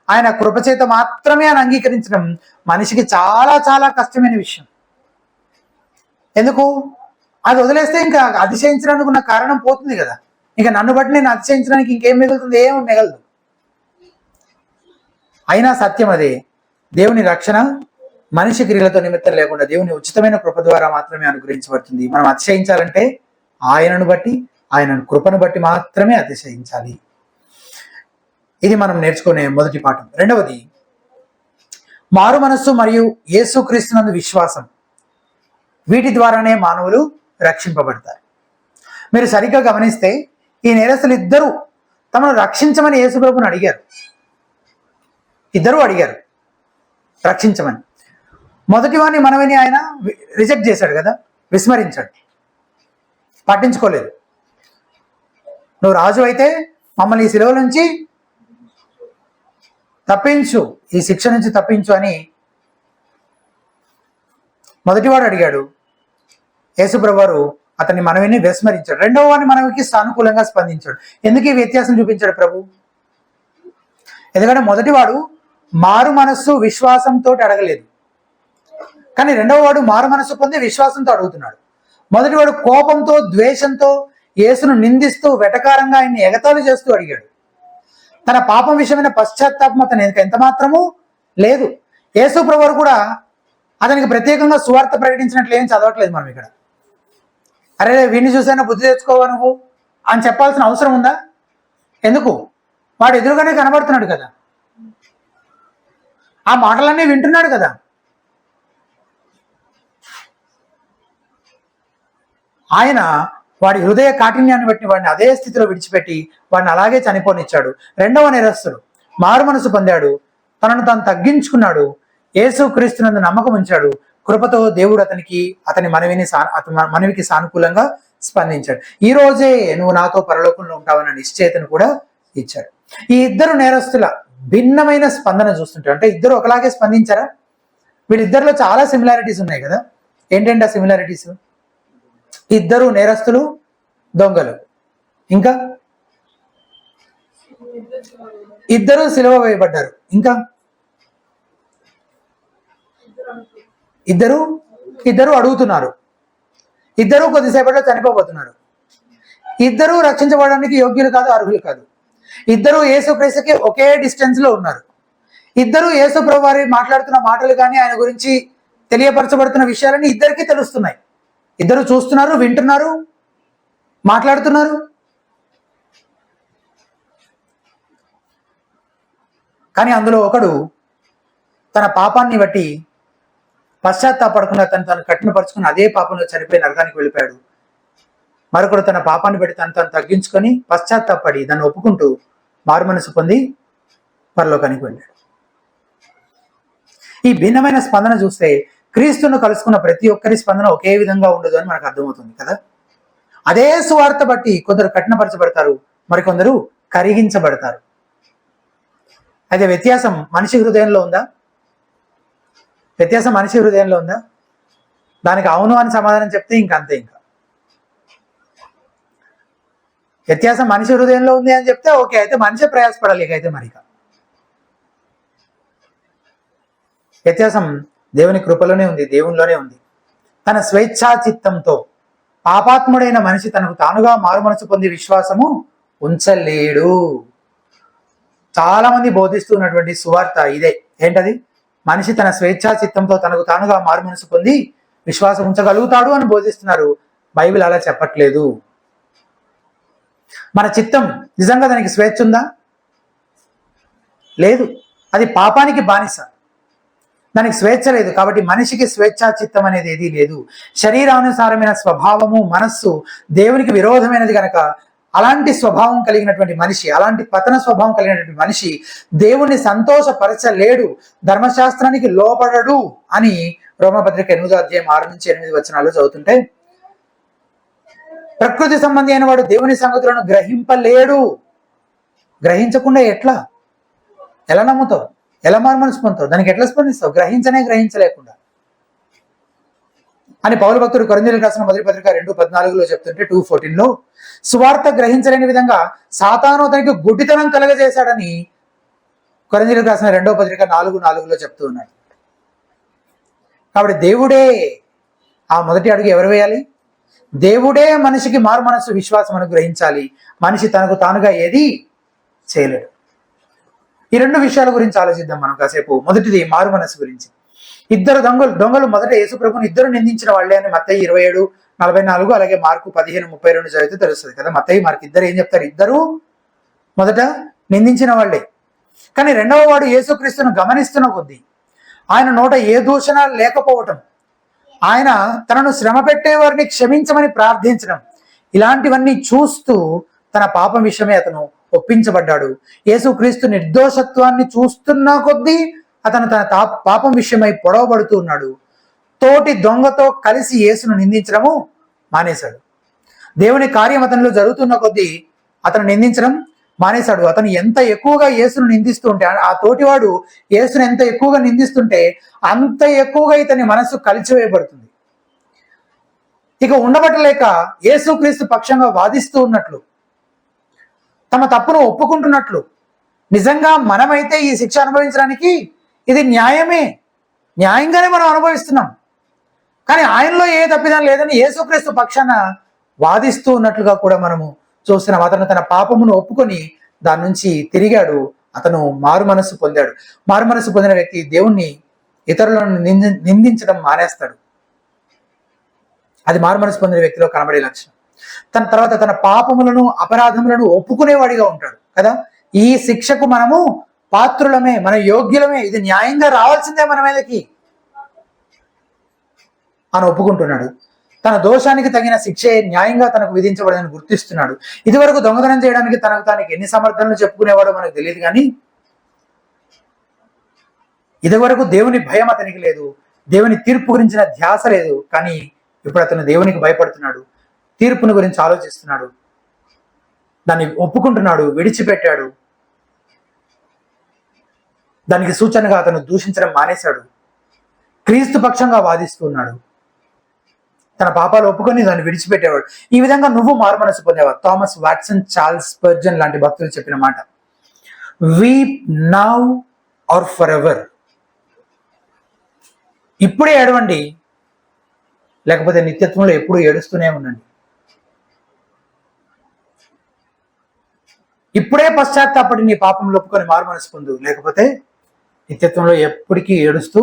ఆయన కృపచేత మాత్రమే అని అంగీకరించడం మనిషికి చాలా చాలా కష్టమైన విషయం. ఎందుకు? అది వదిలేస్తే ఇంకా అతిశయించడానికి ఉన్న కారణం పోతుంది కదా. ఇంకా నన్ను బట్టి నేను అతిశయించడానికి ఇంకేం మిగులుతుంది? ఏమి మిగలదు. అయినా సత్యం అదే, దేవుని రక్షణ మనిషి క్రియలతో నిమిత్తం లేకుండా దేవుని ఉచితమైన కృప ద్వారా మాత్రమే అనుగ్రహించబడుతుంది. మనం అతిశయించాలంటే ఆయనను బట్టి, ఆయన కృపను బట్టి మాత్రమే అతిశయించాలి. ఇది మనం నేర్చుకునే మొదటి పాఠం. రెండవది, మారు మనస్సు మరియు యేసుక్రీస్తునందు విశ్వాసం, వీటి ద్వారానే మానవులు రక్షింపబడతారు. మీరు సరిగ్గా గమనిస్తే ఈ నేరస్తులు ఇద్దరు తమను రక్షించమని యేసు ప్రభువుని అడిగారు. ఇద్దరు అడిగారు రక్షించమని. మొదటి వాడిని మనవిని ఆయన రిజెక్ట్ చేశాడు కదా, విస్మరించాడు, పట్టించుకోలేదు. నువ్వు రాజు అయితే మమ్మల్ని ఈ శిలువ నుంచి తప్పించు, ఈ శిక్ష నుంచి తప్పించు అని మొదటివాడు అడిగాడు. యేసుప్రభువు వారు అతని మనవిని విస్మరించాడు. రెండవ వాడిని మనవికి సానుకూలంగా స్పందించాడు. ఎందుకు ఈ వ్యత్యాసం చూపించాడు ప్రభు? ఎందుకంటే మొదటివాడు మారు మనస్సు విశ్వాసంతో అడగలేదు, కానీ రెండవ వాడు మారు మనస్సు పొంది విశ్వాసంతో అడుగుతున్నాడు. మొదటివాడు కోపంతో, ద్వేషంతో యేసును నిందిస్తూ వెటకారంగా ఆయన్ని ఎగతాళి చేస్తూ అడిగాడు. తన పాపం విషయమైన పశ్చాత్తాపం అతను ఎంత మాత్రమూ లేదు. యేసు ప్రభువు కూడా అతనికి ప్రత్యేకంగా సువార్త ప్రకటించినట్లు ఏం చదవట్లేదు మనం ఇక్కడ. అరే వీడిని చూసైనా బుద్ధి తెచ్చుకోవా నువ్వు అని చెప్పాల్సిన అవసరం ఉందా? ఎందుకు? వాడు ఎదురుగానే కనబడుతున్నాడు కదా, ఆ మాటలన్నీ వింటున్నాడు కదా. ఆయన వాడి హృదయ కాఠిన్యాన్ని బట్టి వాడిని అదే స్థితిలో విడిచిపెట్టి వాడిని అలాగే చనిపోనిచ్చాడు. రెండవ నేరస్తుడు మారు మనసు పొందాడు, తనను తాను తగ్గించుకున్నాడు, యేసు క్రీస్తునందు నమ్మకం ఉంచాడు. కృపతో దేవుడు అతని మనవికి సానుకూలంగా స్పందించాడు. ఈ రోజే నువ్వు నాతో పరలోకంలో ఉంటావన్న నిశ్చయితను కూడా ఇచ్చాడు. ఈ ఇద్దరు నేరస్తుల భిన్నమైన స్పందన చూస్తుంటారు. అంటే ఇద్దరు ఒకలాగే స్పందించారా? వీళ్ళిద్దరిలో చాలా సిమిలారిటీస్ ఉన్నాయి కదా. ఏంటంటే ఆ సిమిలారిటీస్? ఇద్దరు నేరస్తులు, దొంగలు, ఇంకా ఇద్దరు సిలువ వేయబడ్డారు, ఇంకా ఇద్దరు అడుగుతున్నారు, ఇద్దరు కొద్దిసేపట్లో చనిపోబోతున్నారు, ఇద్దరు రక్షించబడడానికి యోగ్యులు కాదు, అర్హులు కాదు. ఇద్దరు యేసుక్రీస్తుకి ఒకే డిస్టెన్స్ లో ఉన్నారు. ఇద్దరు యేసు ప్రభు వారి మాట్లాడుతున్న మాటలు కానీ, ఆయన గురించి తెలియపరచబడుతున్న విషయాలని ఇద్దరికీ తెలుస్తున్నాయి. ఇద్దరు చూస్తున్నారు, వింటున్నారు, మాట్లాడుతున్నారు. కానీ అందులో ఒకడు తన పాపాన్ని బట్టి పశ్చాత్తాపడకుండా తను కఠినపరుచుకుని అదే పాపంలో చనిపోయి నరకానికి వెళ్ళిపోయాడు. మరొకడు తన పాపాన్ని బట్టి తను తగ్గించుకొని పశ్చాత్తాపడి దాన్ని ఒప్పుకుంటూ మారు మనసు పొంది పరలోకానికి వెళ్ళాడు. ఈ భిన్నమైన స్పందన చూస్తే క్రీస్తును కలుసుకున్న ప్రతి ఒక్కరి స్పందన ఒకే విధంగా ఉండదు అని మనకు అర్థమవుతుంది కదా. అదే సువార్త బట్టి కొందరు కఠినపరచబడతారు, మరికొందరు కరిగించబడతారు. అయితే వ్యత్యాసం మనిషి హృదయంలో ఉందా? వ్యత్యాసం మనిషి హృదయంలో ఉందా? దానికి అవును అని సమాధానం చెప్తే ఇంకంతే. ఇంకా వ్యత్యాసం మనిషి హృదయంలో ఉంది అని చెప్తే ఓకే, అయితే మనిషే ప్రయాసపడాలి. అయితే మరి వ్యత్యాసం దేవుని కృపలోనే ఉంది, దేవునిలోనే ఉంది. తన స్వేచ్ఛా చిత్తంతో పాపాత్ముడైన మనిషి తనకు తానుగా మారు మనసు పొంది విశ్వాసము ఉంచలేడు. చాలా మంది బోధిస్తున్నటువంటి సువార్త ఇదే. ఏంటది? మనిషి తన స్వేచ్ఛా చిత్తంతో తనకు తానుగా మారు మనసు పొంది విశ్వాసం ఉంచగలుగుతాడు అని బోధిస్తున్నారు. బైబిల్ అలా చెప్పట్లేదు. మన చిత్తం నిజంగా దానికి స్వేచ్ఛ ఉందా? లేదు. అది పాపానికి బానిస, దానికి స్వేచ్ఛ లేదు. కాబట్టి మనిషికి స్వేచ్ఛా చిత్తం అనేది ఏదీ లేదు. శరీరానుసారమైన స్వభావము, మనస్సు దేవునికి విరోధమైనది కనుక అలాంటి స్వభావం కలిగినటువంటి మనిషి, అలాంటి పతన స్వభావం కలిగినటువంటి మనిషి దేవుణ్ణి సంతోషపరచలేడు, ధర్మశాస్త్రానికి లోబడడు అని రోమపత్రిక 8:6-8 చదువుతుంటే, ప్రకృతి సంబంధి అయిన వాడు దేవుని సంగతులను గ్రహింపలేడు. గ్రహించకుండా ఎలా నమ్ముతావు? ఎలా మారు మనసు పొందుతావు? దానికి ఎట్లా స్పందిస్తావు? గ్రహించలేకుండా అని పౌలు భక్తుడు కొరింథీయులకు రాసిన మొదటి పత్రిక 2:14 చెప్తుంటే, 2:14 సువార్త గ్రహించలేని విధంగా సాతాను అతనికి గుడ్డితనం కలగజేశాడని కొరింథీయులకు రాసిన 2వ పత్రిక 4:4 చెప్తూ ఉన్నాడు. కాబట్టి దేవుడే ఆ మొదటి అడుగు ఎవరు వేయాలి? దేవుడే మనిషికి మారు మనసు విశ్వాసం అనుగ్రహించాలి. మనిషి తనకు తానుగా ఏది చేయలేడు. ఈ రెండు విషయాల గురించి ఆలోచిద్దాం మనం కాసేపు. మొదటిది మారు మనసు గురించి. ఇద్దరు దొంగలు మొదట యేసుప్రభుని ఇద్దరు నిందించిన వాళ్ళే అని మత్తయి 27:44 అలాగే మార్కు 15:32 చదివితే తెలుస్తుంది కదా. మత్తయి మార్కు ఇద్దరు ఏం చెప్తారు? ఇద్దరు మొదట నిందించిన వాళ్ళే. కానీ రెండవ వాడు యేసుక్రీస్తును గమనిస్తున్న కొద్దీ ఆయన నోట ఏ దూషణ లేకపోవటం, ఆయన తనను శ్రమ పెట్టే వారిని క్షమించమని ప్రార్థించడం, ఇలాంటివన్నీ చూస్తూ తన పాపం విషయమే అతను ఒప్పించబడ్డాడు. యేసుక్రీస్తు నిర్దోషత్వాన్ని చూస్తున్న కొద్దీ అతను తన పాపం విషయమై పొడవబడుతూ ఉన్నాడు. తోటి దొంగతో కలిసి యేసును నిందించడము మానేశాడు. దేవుని కార్యం అతనిలో జరుగుతున్న కొద్దీ అతను నిందించడం మానేశాడు. అతను ఎంత ఎక్కువగా యేసును నిందిస్తూ ఉంటే, ఆ తోటివాడు యేసును ఎంత ఎక్కువగా నిందిస్తుంటే అంత ఎక్కువగా ఇతని మనస్సు కలిచివేయబడుతుంది. ఇక ఉండబట్టలేక యేసుక్రీస్తు పక్షంగా వాదిస్తూ ఉన్నట్లు, తమ తప్పును ఒప్పుకుంటున్నట్లు, నిజంగా మనమైతే ఈ శిక్ష అనుభవించడానికి ఇది న్యాయంగానే మనం అనుభవిస్తున్నాం, కానీ ఆయనలో ఏ తప్పిదం లేదని యేసుక్రీస్తు పక్షాన వాదిస్తూ ఉన్నట్లుగా కూడా మనము చూస్తున్నాం. అతను తన పాపమును ఒప్పుకొని దాని నుంచి తిరిగాడు. అతను మారు మనస్సు పొందాడు. మారు మనస్సు పొందిన వ్యక్తి దేవుణ్ణి, ఇతరులను నిందించడం మానేస్తాడు. అది మారు మనస్సు పొందిన వ్యక్తిలో కనబడే లక్షణం. తన తర్వాత తన పాపములను, అపరాధములను ఒప్పుకునేవాడిగా ఉంటాడు కదా. ఈ శిక్షకు మనము పాత్రులమే, మన యోగ్యులమే, ఇది న్యాయంగా రావాల్సిందే మన మీదకి అని ఒప్పుకుంటున్నాడు. తన దోషానికి తగిన శిక్షే న్యాయంగా తనకు విధించబడదని గుర్తిస్తున్నాడు. ఇదివరకు దొంగతనం చేయడానికి తనకు ఎన్ని సమర్థనలు చెప్పుకునేవాడో మనకు తెలియదు, కానీ ఇదివరకు దేవుని భయం అతనికి లేదు, దేవుని తీర్పు గురించిన ధ్యాస లేదు. కానీ ఇప్పుడు అతను దేవునికి భయపడుతున్నాడు, తీర్పును గురించి ఆలోచిస్తున్నాడు, దాన్ని ఒప్పుకుంటున్నాడు, విడిచిపెట్టాడు. దానికి సూచనగా అతను దూషించడం మానేశాడు, క్రీస్తు పక్షంగా వాదిస్తున్నాడు, తన పాపాలు ఒప్పుకొని దాన్ని విడిచిపెట్టేవాడు. ఈ విధంగా నువ్వు మారు మనసు పొందేవాడు. థామస్ వాట్సన్, చార్ల్స్ స్పర్జన్ లాంటి భక్తులు చెప్పిన మాట, వీప్ నౌ ఆర్ ఫర్ ఎవర్. ఇప్పుడే ఏడవండి, లేకపోతే నిత్యత్వంలో ఎప్పుడు ఏడుస్తూనే ఉండండి. ఇప్పుడే పశ్చాత్తాపడి నీ పాపం ఒప్పుకొని మారు మనసు పొందు, లేకపోతే నిత్యత్వంలో ఎప్పటికీ ఏడుస్తూ.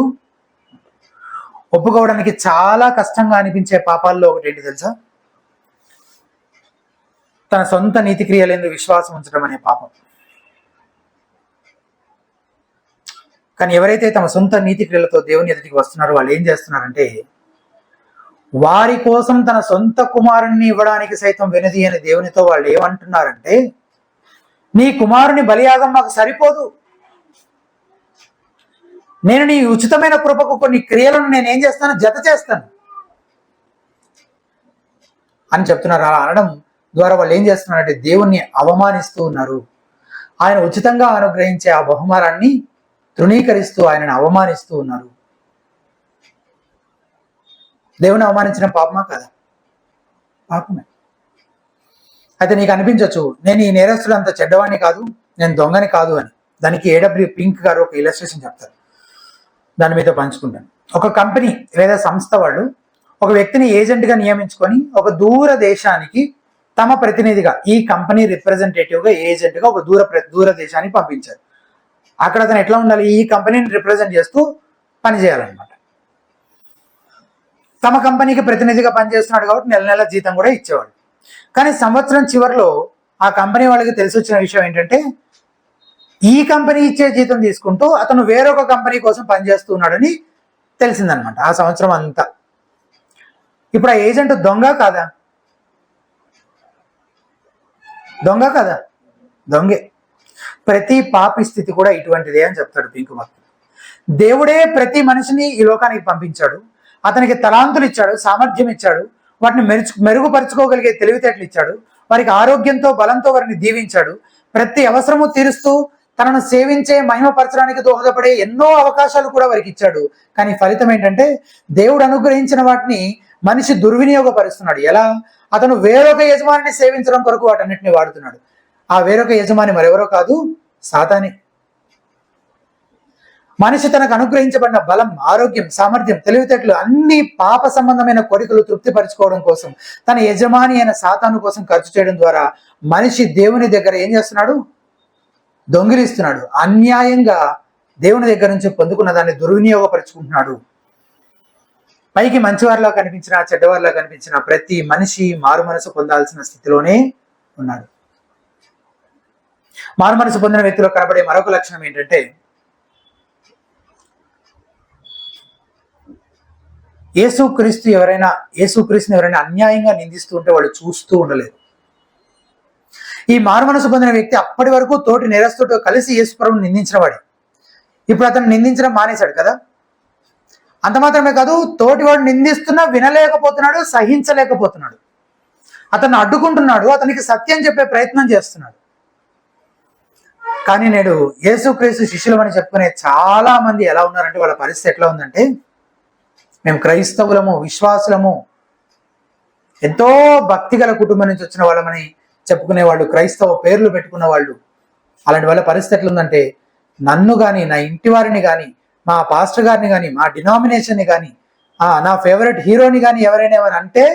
ఒప్పుకోవడానికి చాలా కష్టంగా అనిపించే పాపాల్లో ఒకటి ఏంటి తెలుసా? తన సొంత నీతి క్రియలందు విశ్వాసం ఉంచడం అనే పాపం. కానీ ఎవరైతే తమ సొంత నీతి క్రియలతో దేవుని ఎదుటికి వస్తున్నారో వాళ్ళు ఏం చేస్తున్నారంటే, వారి కోసం తన సొంత కుమారుణ్ణి ఇవ్వడానికి సైతం వెనది అని దేవునితో వాళ్ళు ఏమంటున్నారంటే, నీ కుమారుని బలియాగం మాకు సరిపోదు, నేను నీ ఉచితమైన కృపకు కొన్ని క్రియలను నేనేం చేస్తాను, జత చేస్తాను అని చెప్తున్నారు. అలా అనడం ద్వారా వాళ్ళు ఏం చేస్తున్నారంటే దేవుణ్ణి అవమానిస్తూ ఉన్నారు. ఆయన ఉచితంగా అనుగ్రహించే ఆ బహుమానాన్ని తృణీకరిస్తూ ఆయనను అవమానిస్తూ ఉన్నారు. దేవుని అవమానించడం పాపమా కదా? పాపమే. అయితే నీకు అనిపించవచ్చు, నేను ఈ నేరస్తుడు అంత చెడ్డవాణ్ణి కాదు, నేను దొంగని కాదు అని. దానికి ఏడబ్ల్యూ పింక్ గారు ఒక ఇలస్ట్రేషన్ చెప్తారు, దాని మీద పంచుకుంటాను. ఒక కంపెనీ లేదా సంస్థ వాళ్ళు ఒక వ్యక్తిని ఏజెంట్గా నియమించుకొని ఒక దూర దేశానికి తమ ప్రతినిధిగా, ఈ కంపెనీ రిప్రజెంటేటివ్గా, ఏజెంట్గా ఒక దూర దేశానికి పంపించారు. అక్కడ అతను ఎట్లా ఉండాలి? ఈ కంపెనీని రిప్రజెంట్ చేస్తూ పనిచేయాలన్నమాట. తమ కంపెనీకి ప్రతినిధిగా పనిచేస్తున్నాడు కాబట్టి నెల నెల జీతం కూడా ఇచ్చేవాడు. కానీ సంవత్సరం చివరిలో ఆ కంపెనీ వాళ్ళకి తెలిసి వచ్చిన విషయం ఏంటంటే, ఈ కంపెనీ ఇచ్చే జీతం తీసుకుంటూ అతను వేరొక కంపెనీ కోసం పనిచేస్తున్నాడని తెలిసిందనమాట ఆ సంవత్సరం అంతా. ఇప్పుడు ఆ ఏజెంట్ దొంగ కాదా? దొంగ కదా? దొంగే. ప్రతి పాపి స్థితి కూడా ఇటువంటిదే అని చెప్తాడు పింక్ భక్తుడు. దేవుడే ప్రతి మనిషిని ఈ లోకానికి పంపించాడు, అతనికి తలాంతులు ఇచ్చాడు, సామర్థ్యం ఇచ్చాడు, వాటిని మెరుగుపరుచుకోగలిగే తెలివితేటలు ఇచ్చాడు, వారికి ఆరోగ్యంతో బలంతో వారిని దీవించాడు, ప్రతి అవసరము తీరుస్తూ తనను సేవించే మహిమపరచడానికి దోహదపడే ఎన్నో అవకాశాలు కూడా వారికి ఇచ్చాడు. కానీ ఫలితం ఏంటంటే, దేవుడు అనుగ్రహించిన వాటిని మనిషి దుర్వినియోగపరుస్తున్నాడు. ఎలా? అతను వేరొక యజమానిని సేవించడం కొరకు వాటన్నిటిని వాడుతున్నాడు. ఆ వేరొక యజమాని మరెవరో కాదు, సాతానే. మనిషి తనకు అనుగ్రహించబడిన బలం, ఆరోగ్యం, సామర్థ్యం, తెలివితేటలు అన్ని పాప సంబంధమైన కోరికలు తృప్తిపరచుకోవడం కోసం తన యజమాని అయిన సాతాను కోసం ఖర్చు చేయడం ద్వారా మనిషి దేవుని దగ్గర ఏం చేస్తున్నాడు? దొంగిలిస్తున్నాడు. అన్యాయంగా దేవుని దగ్గర నుంచి పొందుకున్న దాన్ని దుర్వినియోగపరుచుకుంటున్నాడు. పైకి మంచివారిలా కనిపించిన, చెడ్డవారిలా కనిపించిన ప్రతి మనిషి మారు మనసు పొందాల్సిన స్థితిలోనే ఉన్నాడు. మారు మనసు పొందిన వ్యక్తిలో కనబడే మరొక లక్షణం ఏంటంటే, యేసుక్రీస్తుని ఎవరైనా అన్యాయంగా నిందిస్తూ ఉంటే వాళ్ళు చూస్తూ ఉండలేదు. ఈ మారు మనసు పొందిన వ్యక్తి అప్పటి వరకు తోటి నేరస్తుడితో కలిసి యేసుప్రభుని నిందించిన వాడే. ఇప్పుడు అతను నిందించడం మానేశాడు కదా. అంత మాత్రమే కాదు, తోటివాడు నిందిస్తున్నా వినలేకపోతున్నాడు, సహించలేకపోతున్నాడు, అతన్ని అడ్డుకుంటున్నాడు, అతనికి సత్యం చెప్పే ప్రయత్నం చేస్తున్నాడు. కానీ నేడు యేసుక్రీస్తు శిష్యులమని చెప్పుకునే చాలా మంది ఎలా ఉన్నారంటే, వాళ్ళ పరిస్థితి ఎట్లా ఉందంటే, మేము క్రైస్తవులము, విశ్వాసులము, ఎంతో భక్తి గల కుటుంబం నుంచి వచ్చిన వాళ్ళమని చెప్పుకునే వాళ్ళు, క్రైస్తవ పేర్లు పెట్టుకున్న వాళ్ళు, అలాంటి వాళ్ళ పరిస్థితి ఎట్లుందంటే, నన్ను కానీ, నా ఇంటి వారిని కానీ, మా పాస్టర్ గారిని కానీ, మా డినామినేషన్ని కానీ, నా ఫేవరెట్ హీరోని కానీ ఎవరైనా ఏమని అంటే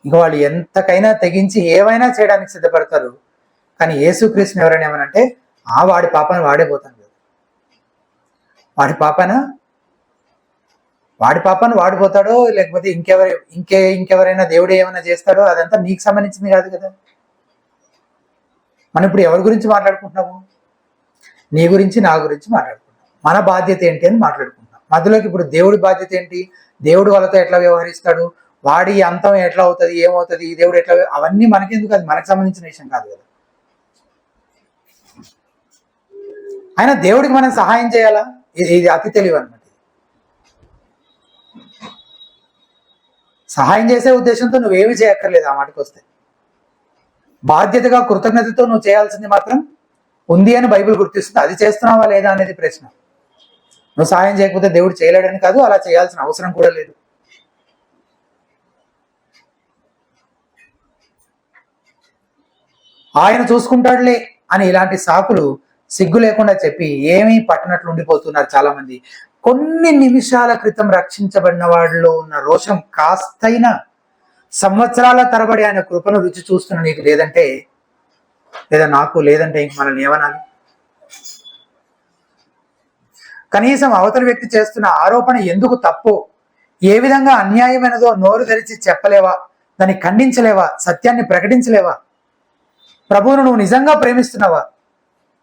ఇక వాళ్ళు ఎంతకైనా తెగించి ఏమైనా చేయడానికి సిద్ధపడతారు. కానీ యేసుక్రీస్తుని ఎవరైనా ఏమనంటే, వాడి పాపాన్ని వాడే పోతాను కదా, వాడి పాపాన్ని వాడిపోతాడో, లేకపోతే ఇంకెవరైనా దేవుడు ఏమైనా చేస్తాడో, అదంతా నీకు సంబంధించింది కాదు కదా. మనం ఇప్పుడు ఎవరి గురించి మాట్లాడుకుంటున్నాము? నీ గురించి, నా గురించి మాట్లాడుకుంటున్నాం. మన బాధ్యత ఏంటి అని మాట్లాడుకుంటున్నాం. మధ్యలోకి ఇప్పుడు దేవుడి బాధ్యత ఏంటి? దేవుడు వాళ్ళతో ఎట్లా వ్యవహరిస్తాడు, వాడి అంతం ఎట్లా అవుతుంది, ఏమవుతుంది, దేవుడు ఎట్లా, అవన్నీ మనకెందుకు, అది మనకు సంబంధించిన విషయం కాదు కదా. అయినా దేవుడికి మనం సహాయం చేయాలా? ఇది అతి తెలివి అన్నమాట. సహాయం చేసే ఉద్దేశంతో నువ్వేమి చేయక్కర్లేదు. ఆ మాటకు వస్తే బాధ్యతగా, కృతజ్ఞతతో నువ్వు చేయాల్సింది మాత్రం ఉంది అని బైబిల్ గుర్తిస్తుంది. అది చేస్తున్నావా లేదా అనేది ప్రశ్న. నువ్వు సహాయం చేయకపోతే దేవుడు చేయలేడని కాదు, అలా చేయాల్సిన అవసరం కూడా లేదు. ఆయన చూసుకుంటాడులే అని ఇలాంటి సాకులు సిగ్గు లేకుండా చెప్పి ఏమీ పట్టనట్లు ఉండిపోతున్నారు చాలా మంది. కొన్ని నిమిషాల క్రితం రక్షించబడిన వాళ్ళలో ఉన్న రోషం కాస్తైనా సంవత్సరాల తరబడి ఆయన కృపను రుచి చూస్తున్న నీకు లేదంటే, లేదా నాకు లేదంటే ఇంక మనల్ని ఏమనాలి? కనీసం అవతలి వ్యక్తి చేస్తున్న ఆరోపణ ఎందుకు తప్పు, ఏ విధంగా అన్యాయమైనదో నోరు తెరిచి చెప్పలేవా? దాన్ని ఖండించలేవా? సత్యాన్ని ప్రకటించలేవా? ప్రభువును నువ్వు నిజంగా ప్రేమిస్తున్నావా?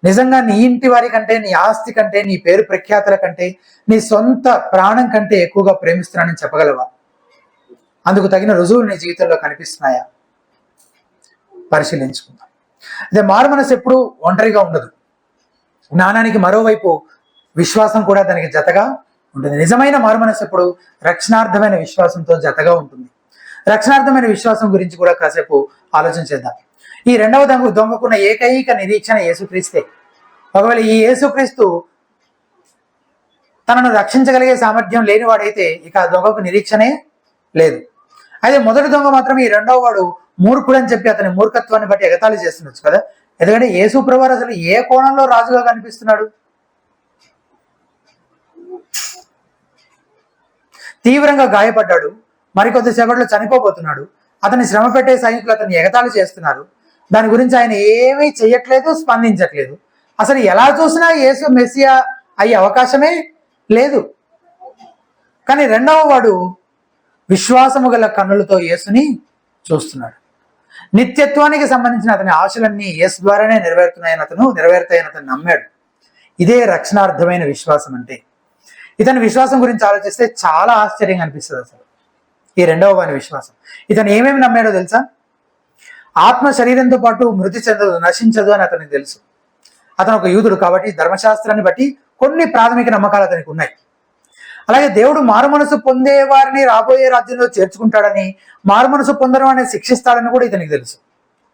నిజంగా నీ ఇంటి వారి కంటే, నీ ఆస్తి కంటే, నీ పేరు ప్రఖ్యాతుల కంటే, నీ సొంత ప్రాణం కంటే ఎక్కువగా ప్రేమిస్తున్నానని చెప్పగలవా? అందుకు తగిన రుజువులు నీ జీవితంలో కనిపిస్తున్నాయా? పరిశీలించుకుందాం. అదే మారు మనసు ఎప్పుడు ఒంటరిగా ఉండదు. జ్ఞానానికి మరోవైపు విశ్వాసం కూడా దానికి జతగా ఉంటుంది. నిజమైన మారు మనసు ఎప్పుడు రక్షణార్థమైన విశ్వాసంతో జతగా ఉంటుంది. రక్షణార్థమైన విశ్వాసం గురించి కూడా కాసేపు ఆలోచన చేద్దాం. ఈ రెండవ దొంగకున్న ఏకైక నిరీక్షణ యేసుక్రీస్తే. ఒకవేళ ఈ యేసుక్రీస్తు తనను రక్షించగలిగే సామర్థ్యం లేనివాడైతే ఇక ఆ దొంగకు నిరీక్షణే లేదు. అయితే మొదటి దొంగ మాత్రం ఈ రెండవ వాడు మూర్ఖుడు అని చెప్పి అతని మూర్ఖత్వాన్ని బట్టి ఎగతాళి చేస్తుండొచ్చు కదా. ఎందుకంటే యేసు ప్రభువారు అసలు ఏ కోణంలో రాజుగా కనిపిస్తున్నాడు? తీవ్రంగా గాయపడ్డాడు, మరికొద్దిసేపట్లో చనిపోబోతున్నాడు. అతన్ని శ్రమ పెట్టే సైనికులు అతన్ని ఎగతాళి చేస్తున్నారు. దాని గురించి ఆయన ఏమీ చెయ్యట్లేదు, స్పందించట్లేదు. అసలు ఎలా చూసినా యేసు మెస్సియా అయ్యే అవకాశమే లేదు. కానీ రెండవ వాడు విశ్వాసము గల కన్నులతో యేసుని చూస్తున్నాడు. నిత్యత్వానికి సంబంధించిన అతని ఆశలన్నీ యేసు ద్వారానే నెరవేరుతాయని అతను నమ్మాడు. ఇదే రక్షణార్థమైన విశ్వాసం అంటే. ఇతని విశ్వాసం గురించి ఆలోచిస్తే చాలా ఆశ్చర్యంగా అనిపిస్తుంది. అసలు ఈ రెండవ వాని విశ్వాసం, ఇతను ఏమేమి నమ్మాడో తెలుసా? ఆత్మ శరీరంతో పాటు మృతి చెందదు, నశించదు అని అతనికి తెలుసు. అతను ఒక యూదుడు కాబట్టి ధర్మశాస్త్రాన్ని బట్టి కొన్ని ప్రాథమిక నమ్మకాలు అతనికి ఉన్నాయి. అలాగే దేవుడు మారుమనసు పొందే వారిని రాబోయే రాజ్యంలో చేర్చుకుంటాడని, మారుమనసు పొందడం అనేది శిక్షిస్తాడని కూడా ఇతనికి తెలుసు.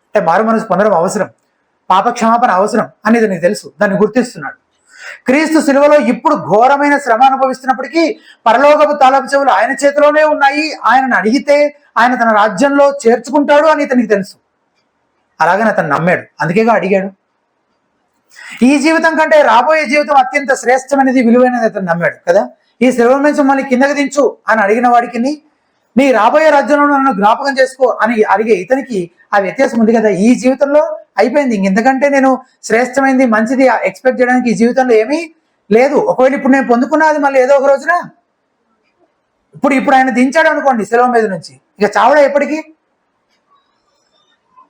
అంటే మారుమనసు పొందడం అవసరం, పాప క్షమాపణ అవసరం అని ఇతనికి తెలుసు. దాన్ని గుర్తిస్తున్నాడు. క్రీస్తు శిలువలో ఇప్పుడు ఘోరమైన శ్రమ అనుభవిస్తున్నప్పటికీ పరలోకపు తాళపు చెవులు ఆయన చేతిలోనే ఉన్నాయి. ఆయనను అడిగితే ఆయన తన రాజ్యంలో చేర్చుకుంటాడు అని ఇతనికి తెలుసు. అలాగని అతను నమ్మాడు, అందుకేగా అడిగాడు. ఈ జీవితం కంటే రాబోయే జీవితం అత్యంత శ్రేష్టమైనది, విలువైనది అతను నమ్మాడు కదా. ఈ శిలువ నుంచి మళ్ళీ కిందకి దించు అని అడిగిన వాడికి నీ రాబోయే రాజ్యంలో నన్ను జ్ఞాపకం చేసుకో అని అడిగే ఇతనికి ఆ వ్యత్యాసం ఉంది కదా. ఈ జీవితంలో అయిపోయింది, ఇంకెందుకంటే నేను శ్రేష్టమైనది మంచిది ఎక్స్పెక్ట్ చేయడానికి ఈ జీవితంలో ఏమీ లేదు. ఒకవేళ ఇప్పుడు నేను పొందుకున్నది మళ్ళీ ఏదో ఒక రోజున ఇప్పుడు ఆయన దించాడు అనుకోండి శిలువ మీద నుంచి, ఇక చావడ ఎప్పటికీ.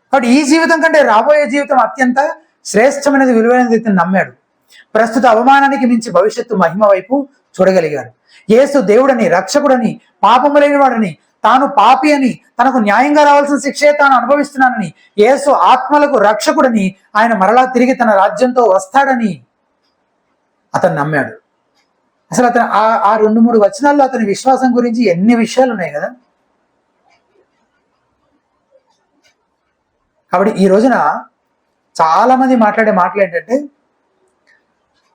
కాబట్టి ఈ జీవితం కంటే రాబోయే జీవితం అత్యంత శ్రేష్టమైనది, విలువైనది ఇతను నమ్మాడు. ప్రస్తుత అవమానానికి మించి భవిష్యత్తు మహిమ వైపు చూడగలిగాడు. యేసు దేవుడని, రక్షకుడని, పాపము లేనివాడని, తాను పాపి అని, తనకు న్యాయంగా రావాల్సిన శిక్షే తాను అనుభవిస్తున్నానని, యేసు ఆత్మలకు రక్షకుడని, ఆయన మరలా తిరిగి తన రాజ్యంతో వస్తాడని అతను నమ్మాడు. అసలు అతను ఆ 2-3 వచనాల్లో అతని విశ్వాసం గురించి ఎన్ని విషయాలు ఉన్నాయి కదా. కాబట్టి ఈ రోజున చాలా మంది మాట్లాడే మాటలు ఏంటంటే,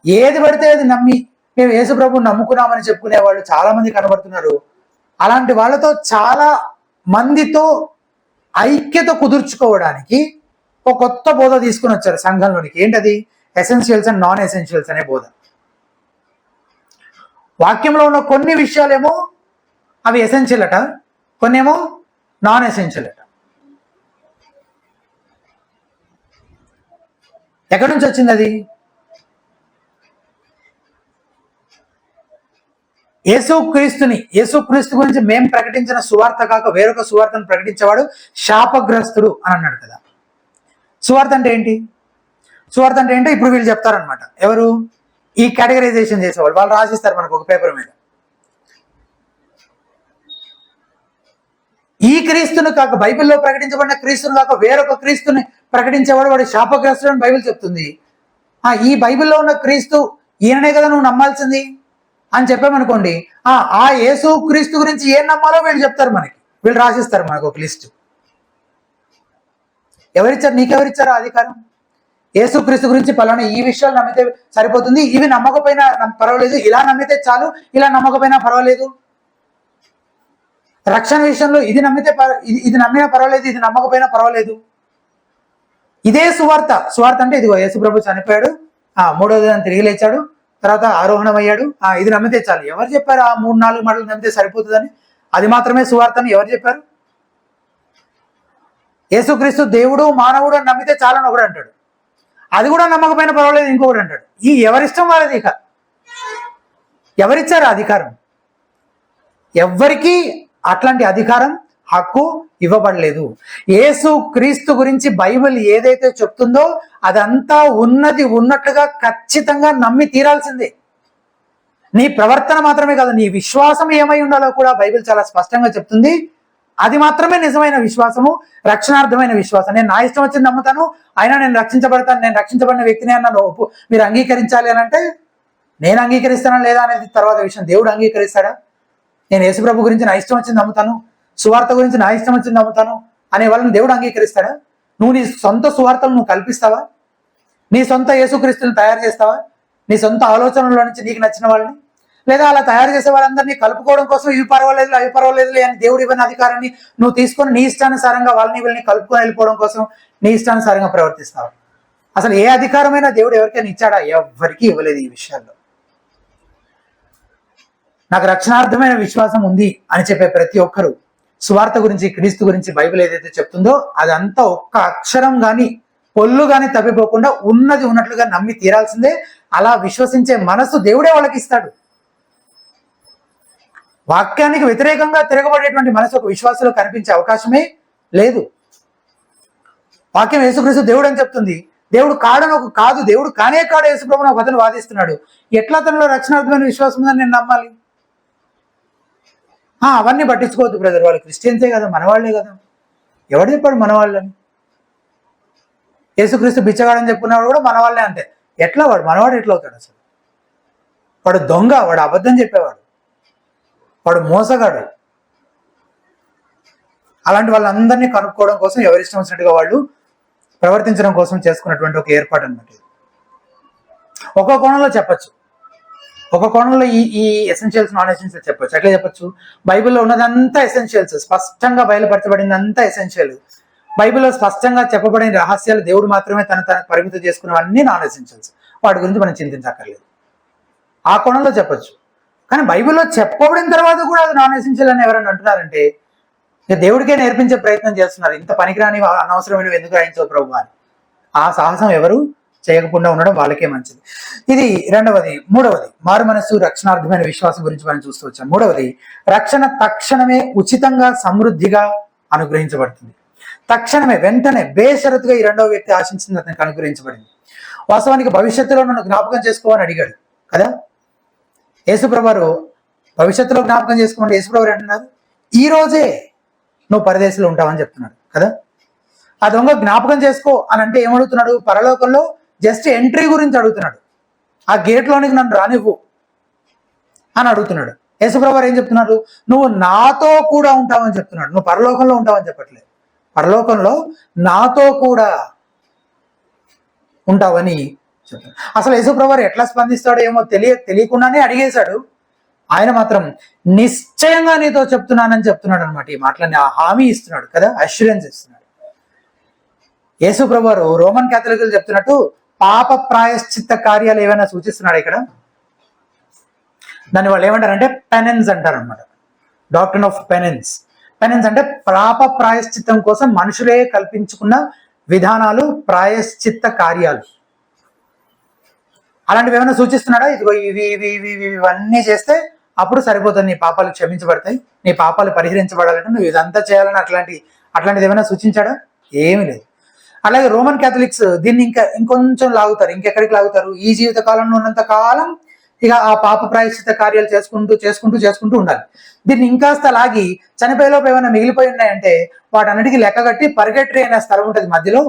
ఏది పడితే అది నమ్మి మేము యేసు ప్రభువుని నమ్ముకున్నామని చెప్పుకునే వాళ్ళు చాలా మంది కనబడుతున్నారు. అలాంటి వాళ్ళతో చాలా మందితో ఐక్యత కుదుర్చుకోవడానికి ఒక కొత్త బోధ తీసుకుని వచ్చారు సంఘంలోనికి. ఏంటది? ఎసెన్షియల్స్ అండ్ నాన్ ఎసెన్షియల్స్ అనే బోధ. వాక్యంలో ఉన్న కొన్ని విషయాలేమో అవి ఎసెన్షియల్ అట, కొన్నేమో నాన్ ఎసెన్షియల్ అట. ఎక్కడి నుంచి వచ్చింది అది? యేసుక్రీస్తు గురించి మేము ప్రకటించిన సువార్త కాక వేరొక సువార్తను ప్రకటించేవాడు శాపగ్రస్తుడు అని అన్నాడు కదా. సువార్త అంటే ఏంటి? సువార్త అంటే ఏంటో ఇప్పుడు వీళ్ళు చెప్తారనమాట. ఎవరు? ఈ కేటగరైజేషన్ చేసేవాళ్ళు. వాళ్ళు రాసిస్తారు మనకు ఒక పేపర్ మీద, ఈ క్రీస్తును కాక, బైబిల్లో ప్రకటించబడిన క్రీస్తును కాక వేరొక క్రీస్తుని ప్రకటించేవాడు వాడు శాపగ్రస్తుడు అని బైబిల్ చెప్తుంది. ఈ బైబిల్లో ఉన్న క్రీస్తు ఈయననే కదా నువ్వు నమ్మాల్సింది అని చెప్పామనుకోండి, ఆ యేసు క్రీస్తు గురించి ఏం నమ్మాలో వీళ్ళు చెప్తారు మనకి, వీళ్ళు రాసిస్తారు మనకు ఒక లిస్ట్. ఎవరిచ్చారు? నీకెవరిచ్చారు ఆ అధికారం? యేసు క్రీస్తు గురించి పలానా ఈ విషయాలు నమ్మితే సరిపోతుంది, ఇవి నమ్మకపోయినా పర్వాలేదు, ఇలా నమ్మితే చాలు, ఇలా నమ్మకపోయినా పర్వాలేదు. రక్షణ విషయంలో ఇది నమ్మితే ఇది నమ్మినా పర్వాలేదు, ఇది నమ్మకపోయినా పర్వాలేదు. ఇదే సువార్త అంటే ఇదిగో యేసు ప్రభు చనిపోయాడు, 3వ దినం తిరిగి లేచాడు, తర్వాత ఆరోహణం అయ్యాడు, ఇది నమ్మితే చాలు. ఎవరు చెప్పారు ఆ 3-4 మాటలు నమ్మితే సరిపోతుందని? అది మాత్రమే సువార్త అని ఎవరు చెప్పారు? యేసుక్రీస్తు దేవుడు మానవుడు అని నమ్మితే చాలని ఒకడు అంటాడు, అది కూడా నమ్మకపోయినా పర్వాలేదు ఇంకొకటి అంటాడు. ఎవరిష్టం వాళ్ళది. ఇక ఎవరిచ్చారు అధికారం? ఎవ్వరికీ అట్లాంటి అధికారం, హక్కు ఇవ్వబడలేదు. యేసు క్రీస్తు గురించి బైబిల్ ఏదైతే చెప్తుందో అదంతా ఉన్నది ఉన్నట్లుగా ఖచ్చితంగా నమ్మి తీరాల్సిందే. నీ ప్రవర్తన మాత్రమే కాదు, నీ విశ్వాసం ఏమై ఉండాలో కూడా బైబిల్ చాలా స్పష్టంగా చెప్తుంది. అది మాత్రమే నిజమైన విశ్వాసము, రక్షణార్థమైన విశ్వాసం. నేను నా ఇష్టం వచ్చింది నమ్ముతాను, అయినా నేను రక్షించబడతాను, నేను రక్షించబడిన వ్యక్తిని అన్నాను మీరు అంగీకరించాలి అని అంటే, నేను అంగీకరిస్తానా లేదా అనేది తర్వాత విషయం. దేవుడు అంగీకరిస్తాడా? నేను యేసుప్రభు గురించి నా ఇష్టం వచ్చింది నమ్ముతాను, సువార్త గురించి నా ఇష్టం వచ్చింది నమ్ముతాను అనే వాళ్ళని దేవుడు అంగీకరిస్తాడా? నువ్వు నీ సొంత సువార్తలు నువ్వు కల్పిస్తావా? నీ సొంత యేసుక్రీస్తుని తయారు చేస్తావా? నీ సొంత ఆలోచనలో నుంచి నీకు నచ్చిన వాళ్ళని, లేదా అలా తయారు చేసే వాళ్ళందరినీ కలుపుకోవడం కోసం ఇవి పర్వాలేదు అవి పర్వాలేదు అని దేవుడు ఇవ్వని అధికారాన్ని నువ్వు తీసుకొని నీ ఇష్టానుసారంగా వాళ్ళని వీళ్ళని కలుపుకొని వెళ్ళిపోవడం కోసం నీ ఇష్టానుసారంగా ప్రవర్తిస్తావు. అసలు ఏ అధికారమైనా దేవుడు ఎవరికైనా ఇచ్చాడా? ఎవరికి ఇవ్వలేదు ఈ విషయాల్లో. నాకు రక్షణార్థమైన విశ్వాసం ఉంది అని చెప్పే ప్రతి ఒక్కరు సువార్త గురించి, క్రీస్తు గురించి బైబిల్ ఏదైతే చెప్తుందో అదంతా ఒక్క అక్షరం గాని పొల్లు గాని తప్పిపోకుండా ఉన్నది ఉన్నట్లుగా నమ్మి తీరాల్సిందే. అలా విశ్వసించే మనసు దేవుడే వాళ్ళకి ఇస్తాడు. వాక్యానికి వ్యతిరేకంగా తిరగబడేటువంటి మనసు ఒక విశ్వాసంలో కనిపించే అవకాశమే లేదు. వాక్యం యేసుక్రీస్తు దేవుడు అని చెప్తుంది. దేవుడు కాడను ఒక కాదు, దేవుడు కానే కాడు యేసుప్రభుని ఒక అతను వాదిస్తున్నాడు. ఎట్లా అతనిలో రక్షణార్థమైన విశ్వాసం ఉందని నేను నమ్మాలి? అవన్నీ పట్టించుకోవద్దు బ్రదర్, వాళ్ళు క్రిస్టియన్సే కదా, మనవాళ్లే కదా. ఎవడు చెప్పాడు మనవాళ్ళని? యేసుక్రీస్తు బిచ్చగాడని చెప్పుకున్నవాడు కూడా మనవాళ్లే అంతే. ఎట్లా వాడు మనవాడు ఎట్లా అవుతాడు? అసలు వాడు దొంగ, వాడు అబద్ధం చెప్పేవాడు, వాడు మోసగాడు. అలాంటి వాళ్ళందరినీ కనుక్కోవడం కోసం ఎవరిష్టం వచ్చినట్టుగా వాళ్ళు ప్రవర్తించడం కోసం చేసుకున్నటువంటి ఒక ఏర్పాటు అన్నమాట. ఒక్కో కోణంలో చెప్పచ్చు, ఒక కోణంలో ఈ ఎసెన్షియల్స్ నాన్ ఎసెన్షియల్స్ చెప్పచ్చు. ఎట్లా చెప్పచ్చు? బైబిల్లో ఉన్నదంతా ఎసెన్షియల్స్, స్పష్టంగా బయలుపరచబడిందంతా ఎసెన్షియల్. బైబిల్లో స్పష్టంగా చెప్పబడిన రహస్యాలు దేవుడు మాత్రమే తన పరిమితం చేసుకున్నవన్నీ నాన్ ఎసెన్షియల్స్. వాటి గురించి మనం చింతించక్కర్లేదు. ఆ కోణంలో చెప్పచ్చు. కానీ బైబిల్లో చెప్పబడిన తర్వాత కూడా అది నాన్ ఎసెన్షియల్ అని ఎవరైనా అంటున్నారంటే ఇక దేవుడికే నేర్పించే ప్రయత్నం చేస్తున్నారు. ఇంత పనికిరాని అనవసరమైనవి ఎందుకు రాయించవు ప్రభు అని. ఆ సాహసం ఎవరు చేయకుండా ఉండడం వాళ్ళకే మంచిది. ఇది రెండవది. మూడవది, మారు మనస్సు రక్షణార్థమైన విశ్వాసం గురించి మనం చూస్తూ వచ్చాం. మూడవది, రక్షణ తక్షణమే ఉచితంగా సమృద్ధిగా అనుగ్రహించబడుతుంది. తక్షణమే, వెంటనే, బేషరతుగా ఈ రెండవ వ్యక్తి ఆశించింది అతనికి అనుగ్రహించబడింది. వాస్తవానికి భవిష్యత్తులో నన్ను జ్ఞాపకం చేసుకోమని అడిగాడు కదా యేసుప్రభువారు. భవిష్యత్తులో జ్ఞాపకం చేసుకోమని యేసుప్రభువారు అంటున్నారు, ఈ రోజే నువ్వు పరదేశంలో ఉంటావని చెప్తున్నాడు కదా. ఆ దొంగ జ్ఞాపకం చేసుకో అని అంటే ఏమడుగుతున్నాడు? పరలోకంలో జస్ట్ ఎంట్రీ గురించి అడుగుతున్నాడు. ఆ గేట్లోనికి నన్ను రానివ్వు అని అడుగుతున్నాడు. యేసుప్రభువారు ఏం చెప్తున్నారు? నువ్వు నాతో కూడా ఉంటావని చెప్తున్నాడు. నువ్వు పరలోకంలో ఉంటావని చెప్పట్లేదు, పరలోకంలో నాతో కూడా ఉంటావని చెప్తాడు. అసలు యేసుప్రభువారు ఎట్లా స్పందిస్తాడో ఏమో తెలియకుండానే అడిగేశాడు. ఆయన మాత్రం నిశ్చయంగా నీతో చెప్తున్నానని చెప్తున్నాడు అనమాట. ఈ మాటలన్నీ ఆ హామీ ఇస్తున్నాడు కదా, అష్యూరెన్స్ ఇస్తున్నాడు. యేసుప్రభువారు రోమన్ క్యాథలికులు చెప్తున్నట్టు పాప ప్రాయశ్చిత్త కార్యాలు ఏమైనా సూచిస్తున్నాడు ఇక్కడ? దాన్ని వాళ్ళు ఏమంటారంటే పెనెన్స్ అంటారు అనమాట. Doctrine of penance. పెనెన్స్ అంటే పాప ప్రాయశ్చిత్తం కోసం మనుషులే కల్పించుకున్న విధానాలు, ప్రాయశ్చిత్త కార్యాలు. అలాంటివి ఏమైనా సూచిస్తున్నాడా? ఇదిగో ఇవన్నీ చేస్తే అప్పుడు సరిపోతుంది, నీ పాపాలు క్షమించబడతాయి, నీ పాపాలు పరిహరించబడాలంటే నువ్వు ఇదంతా చేయాలని అట్లాంటిది ఏమైనా సూచించాడా? ఏమీ లేదు. అలాగే రోమన్ క్యాథలిక్స్ దీన్ని ఇంకొంచెం లాగుతారు. ఇంకెక్కడికి లాగుతారు? ఈ జీవిత కాలంలో ఉన్నంత కాలం ఇక ఆ పాప ప్రాయశ్చిత కార్యాలు చేసుకుంటూ ఉండాలి. దీన్ని ఇంకాస్త లాగి చనిపోయేలోపు ఏమైనా మిగిలిపోయి ఉన్నాయంటే వాటన్నిటికీ లెక్కగట్టి పర్గెటరీ అనే స్థలం ఉంటుంది మధ్యలో.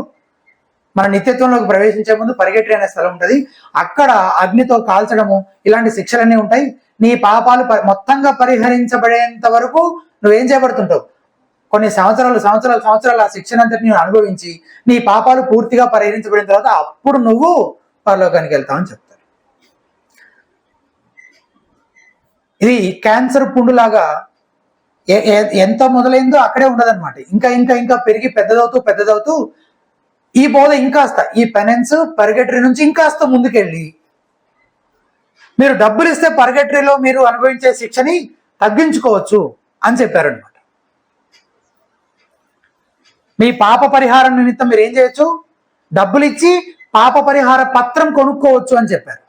మన నిత్యత్వంలోకి ప్రవేశించే ముందు పర్గెటరీ అనే స్థలం ఉంటుంది. అక్కడ అగ్నితో కాల్చడము, ఇలాంటి శిక్షలన్నీ ఉంటాయి. నీ పాపాలు మొత్తంగా పరిహరించబడేంత వరకు నువ్వేం చేయబడుతుంటావు? కొన్ని సంవత్సరాలు ఆ శిక్షణ అంతటిని అనుభవించి నీ పాపాలు పూర్తిగా పరిహరించబడిన తర్వాత అప్పుడు నువ్వు పరలోకానికి వెళ్తావని చెప్తారు. ఇది క్యాన్సర్ పుండులాగా ఎంత మొదలైందో అక్కడే ఉండదన్నమాట. ఇంకా పెరిగి పెద్దదవుతూ ఈ బోధ ఇంకాస్త, ఈ పెనెన్స్ పర్గెటరీ నుంచి ఇంకాస్త ముందుకెళ్ళి మీరు డబ్బులు ఇస్తే పర్గెటరీలో మీరు అనుభవించే శిక్షని తగ్గించుకోవచ్చు అని చెప్పారనమాట. మీ పాప పరిహారం నిమిత్తం మీరు ఏం చేయొచ్చు? డబ్బులు ఇచ్చి పాప పరిహార పత్రం కొనుక్కోవచ్చు అని చెప్పారు.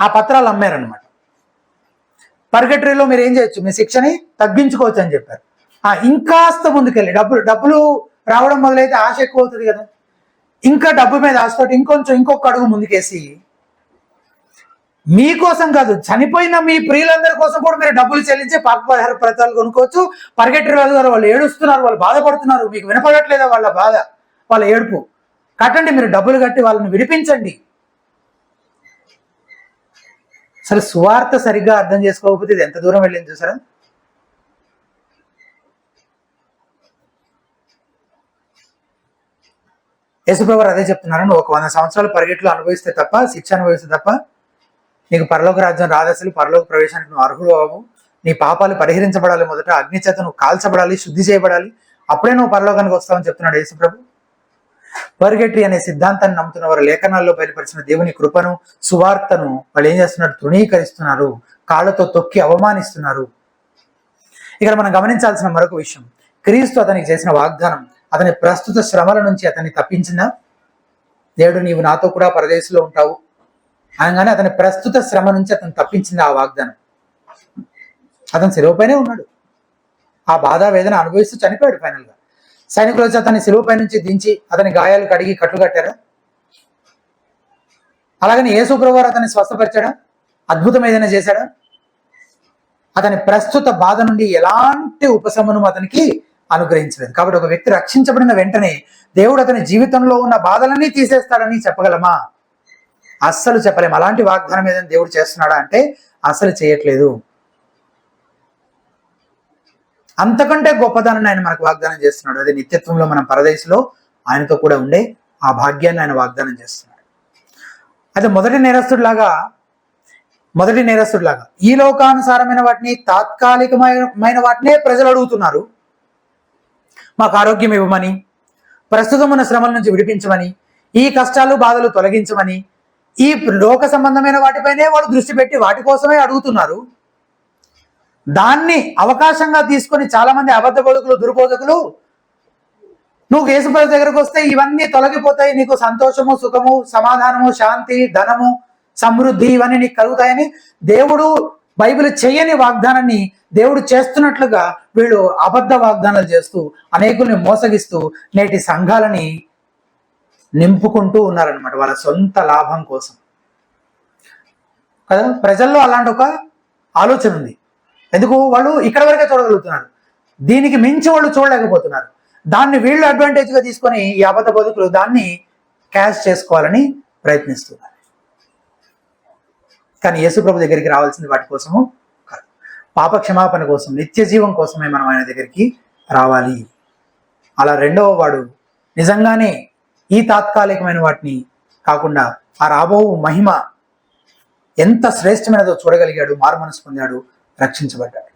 ఆ పత్రాలు అమ్మారనమాట. పర్గెటరీలో మీరు ఏం చేయొచ్చు? మీ శిక్షని తగ్గించుకోవచ్చు అని చెప్పారు. ఇంకాస్త ముందుకెళ్ళి డబ్బులు రావడం మొదలైతే ఆశ ఎక్కువ అవుతుంది కదా, ఇంకా డబ్బు మీద ఆశతోటి ఇంకొక అడుగు ముందుకేసి మీకోసం కాదు, చనిపోయిన మీ ప్రియులందరి కోసం కూడా మీరు డబ్బులు చెల్లించి పాప పరిహార పత్రాలు కొనుక్కోవచ్చు. పర్గెటరీ వాళ్ళు ఏడుస్తున్నారు, వాళ్ళు బాధపడుతున్నారు, మీకు వినపడట్లేదా వాళ్ళ బాధ, వాళ్ళ ఏడుపు? కట్టండి, మీరు డబ్బులు కట్టి వాళ్ళని విడిపించండి. అసలు సువార్త సరిగ్గా అర్థం చేసుకోకపోతే ఇది ఎంత దూరం వెళ్ళింది చూసారా? యేసుప్రభువారు అదే చెప్తున్నారు. నువ్వు ఒక 100 సంవత్సరాలు పరిగెట్లో అనుభవిస్తే తప్ప, శిక్ష అనుభవిస్తే తప్ప నీకు పరలోక రాజ్యం రాదసలు, పరలోక ప్రవేశానికి నువ్వు అర్హుడు అవ్వవు, నీ పాపాలు పరిహరించబడాలి, మొదట అగ్ని చేత నువ్వు కాల్చబడాలి, శుద్ధి చేయబడాలి, అప్పుడే నువ్వు పరలోకానికి వస్తావని చెప్తున్నాడు యేసుప్రభు. పర్గెటరీ అనే సిద్ధాంతాన్ని నమ్ముతున్న వారు లేఖనాల్లో బయలుపరిచిన దేవుని కృపను, సువార్తను వాళ్ళు ఏం చేస్తున్నారు? తృణీకరిస్తున్నారు, కాళ్ళతో తొక్కి అవమానిస్తున్నారు. ఇక్కడ మనం గమనించాల్సిన మరొక విషయం, క్రీస్తు అతనికి చేసిన వాగ్దానం అతని ప్రస్తుత శ్రమల నుంచి అతన్ని తప్పించిందా? దేవుడు నీవు నాతో కూడా పరదేశంలో ఉంటావు అనగానే అతని ప్రస్తుత శ్రమ నుంచి అతను తప్పించింది ఆ వాగ్దానం. అతను శిలువపైనే ఉన్నాడు, ఆ బాధ వేదన అనుభవిస్తూ చనిపోయాడు. ఫైనల్ గా సైనికులు వచ్చి అతన్ని శిలువపై నుంచి దించి అతని గాయాలు కడిగి కట్లు కట్టారా? అలాగని యేసు ప్రభువారు అతన్ని స్వస్థపరిచాడా? అద్భుతం ఏదైనా చేశాడా? అతని ప్రస్తుత బాధ నుండి ఎలాంటి ఉపశమనం అతనికి అనుగ్రహించలేదు. కాబట్టి ఒక వ్యక్తి రక్షించబడిన వెంటనే దేవుడు అతని జీవితంలో ఉన్న బాధలన్నీ తీసేస్తాడని చెప్పగలమా? అస్సలు చెప్పలేము. అలాంటి వాగ్దానం ఏదైనా దేవుడు చేస్తున్నాడా అంటే అస్సలు చేయట్లేదు. అంతకంటే గొప్పదాన్ని ఆయన మనకు వాగ్దానం చేస్తున్నాడు. అదే నిత్యత్వంలో మనం పరదేశంలో ఆయనతో కూడా ఉండే ఆ భాగ్యాన్ని ఆయన వాగ్దానం చేస్తున్నాడు. అయితే మొదటి నేరస్తుడిలాగా ఈ లోకానుసారమైన వాటిని, తాత్కాలికమైన వాటినే ప్రజలు అడుగుతున్నారు. మాకు ఆరోగ్యం ఇవ్వమని, ప్రస్తుతం ఉన్న శ్రమల నుంచి విడిపించమని, ఈ కష్టాలు బాధలు తొలగించమని, ఈ లోక సంబంధమైన వాటిపైనే వాళ్ళు దృష్టి పెట్టి వాటి కోసమే అడుగుతున్నారు. దాన్ని అవకాశంగా తీసుకొని చాలా మంది అబద్ధ బోధకులు, దుర్బోధకులు, నువ్వు యేసుప్రభు దగ్గరకు వస్తే ఇవన్నీ తొలగిపోతాయి, నీకు సంతోషము, సుఖము, సమాధానము, శాంతి, ధనము, సమృద్ధి ఇవన్నీ నీకు కలుగుతాయని దేవుడు బైబిల్ చేయని వాగ్దానాన్ని దేవుడు చేస్తున్నట్లుగా వీళ్ళు అబద్ధ వాగ్దానాలు చేస్తూ అనేకుల్ని మోసగిస్తూ నేటి సంఘాలని నింపుకుంటూ ఉన్నారనమాట వాళ్ళ సొంత లాభం కోసం కదా. ప్రజల్లో అలాంటి ఒక ఆలోచన ఉంది. ఎందుకు? వాళ్ళు ఇక్కడ వరకే చూడగలుగుతున్నారు, దీనికి మించి వాళ్ళు చూడలేకపోతున్నారు. దాన్ని వీళ్ళు అడ్వాంటేజ్గా తీసుకొని ఈ అబద్ధ బోధకులు దాన్ని క్యాష్ చేసుకోవాలని ప్రయత్నిస్తున్నారు. కానీ యేసుప్రభు దగ్గరికి రావాల్సింది వాటి కోసము కాదు, పాప క్షమాపణ కోసం, నిత్య జీవం కోసమే మనం ఆయన దగ్గరికి రావాలి. అలా రెండవ వాడు నిజంగానే ఈ తాత్కాలికమైన వాటిని కాకుండా ఆ రాబో మహిమ ఎంత శ్రేష్టమైనదో చూడగలిగాడు, మారుమనసు పొందాడు, రక్షించబడ్డాడు.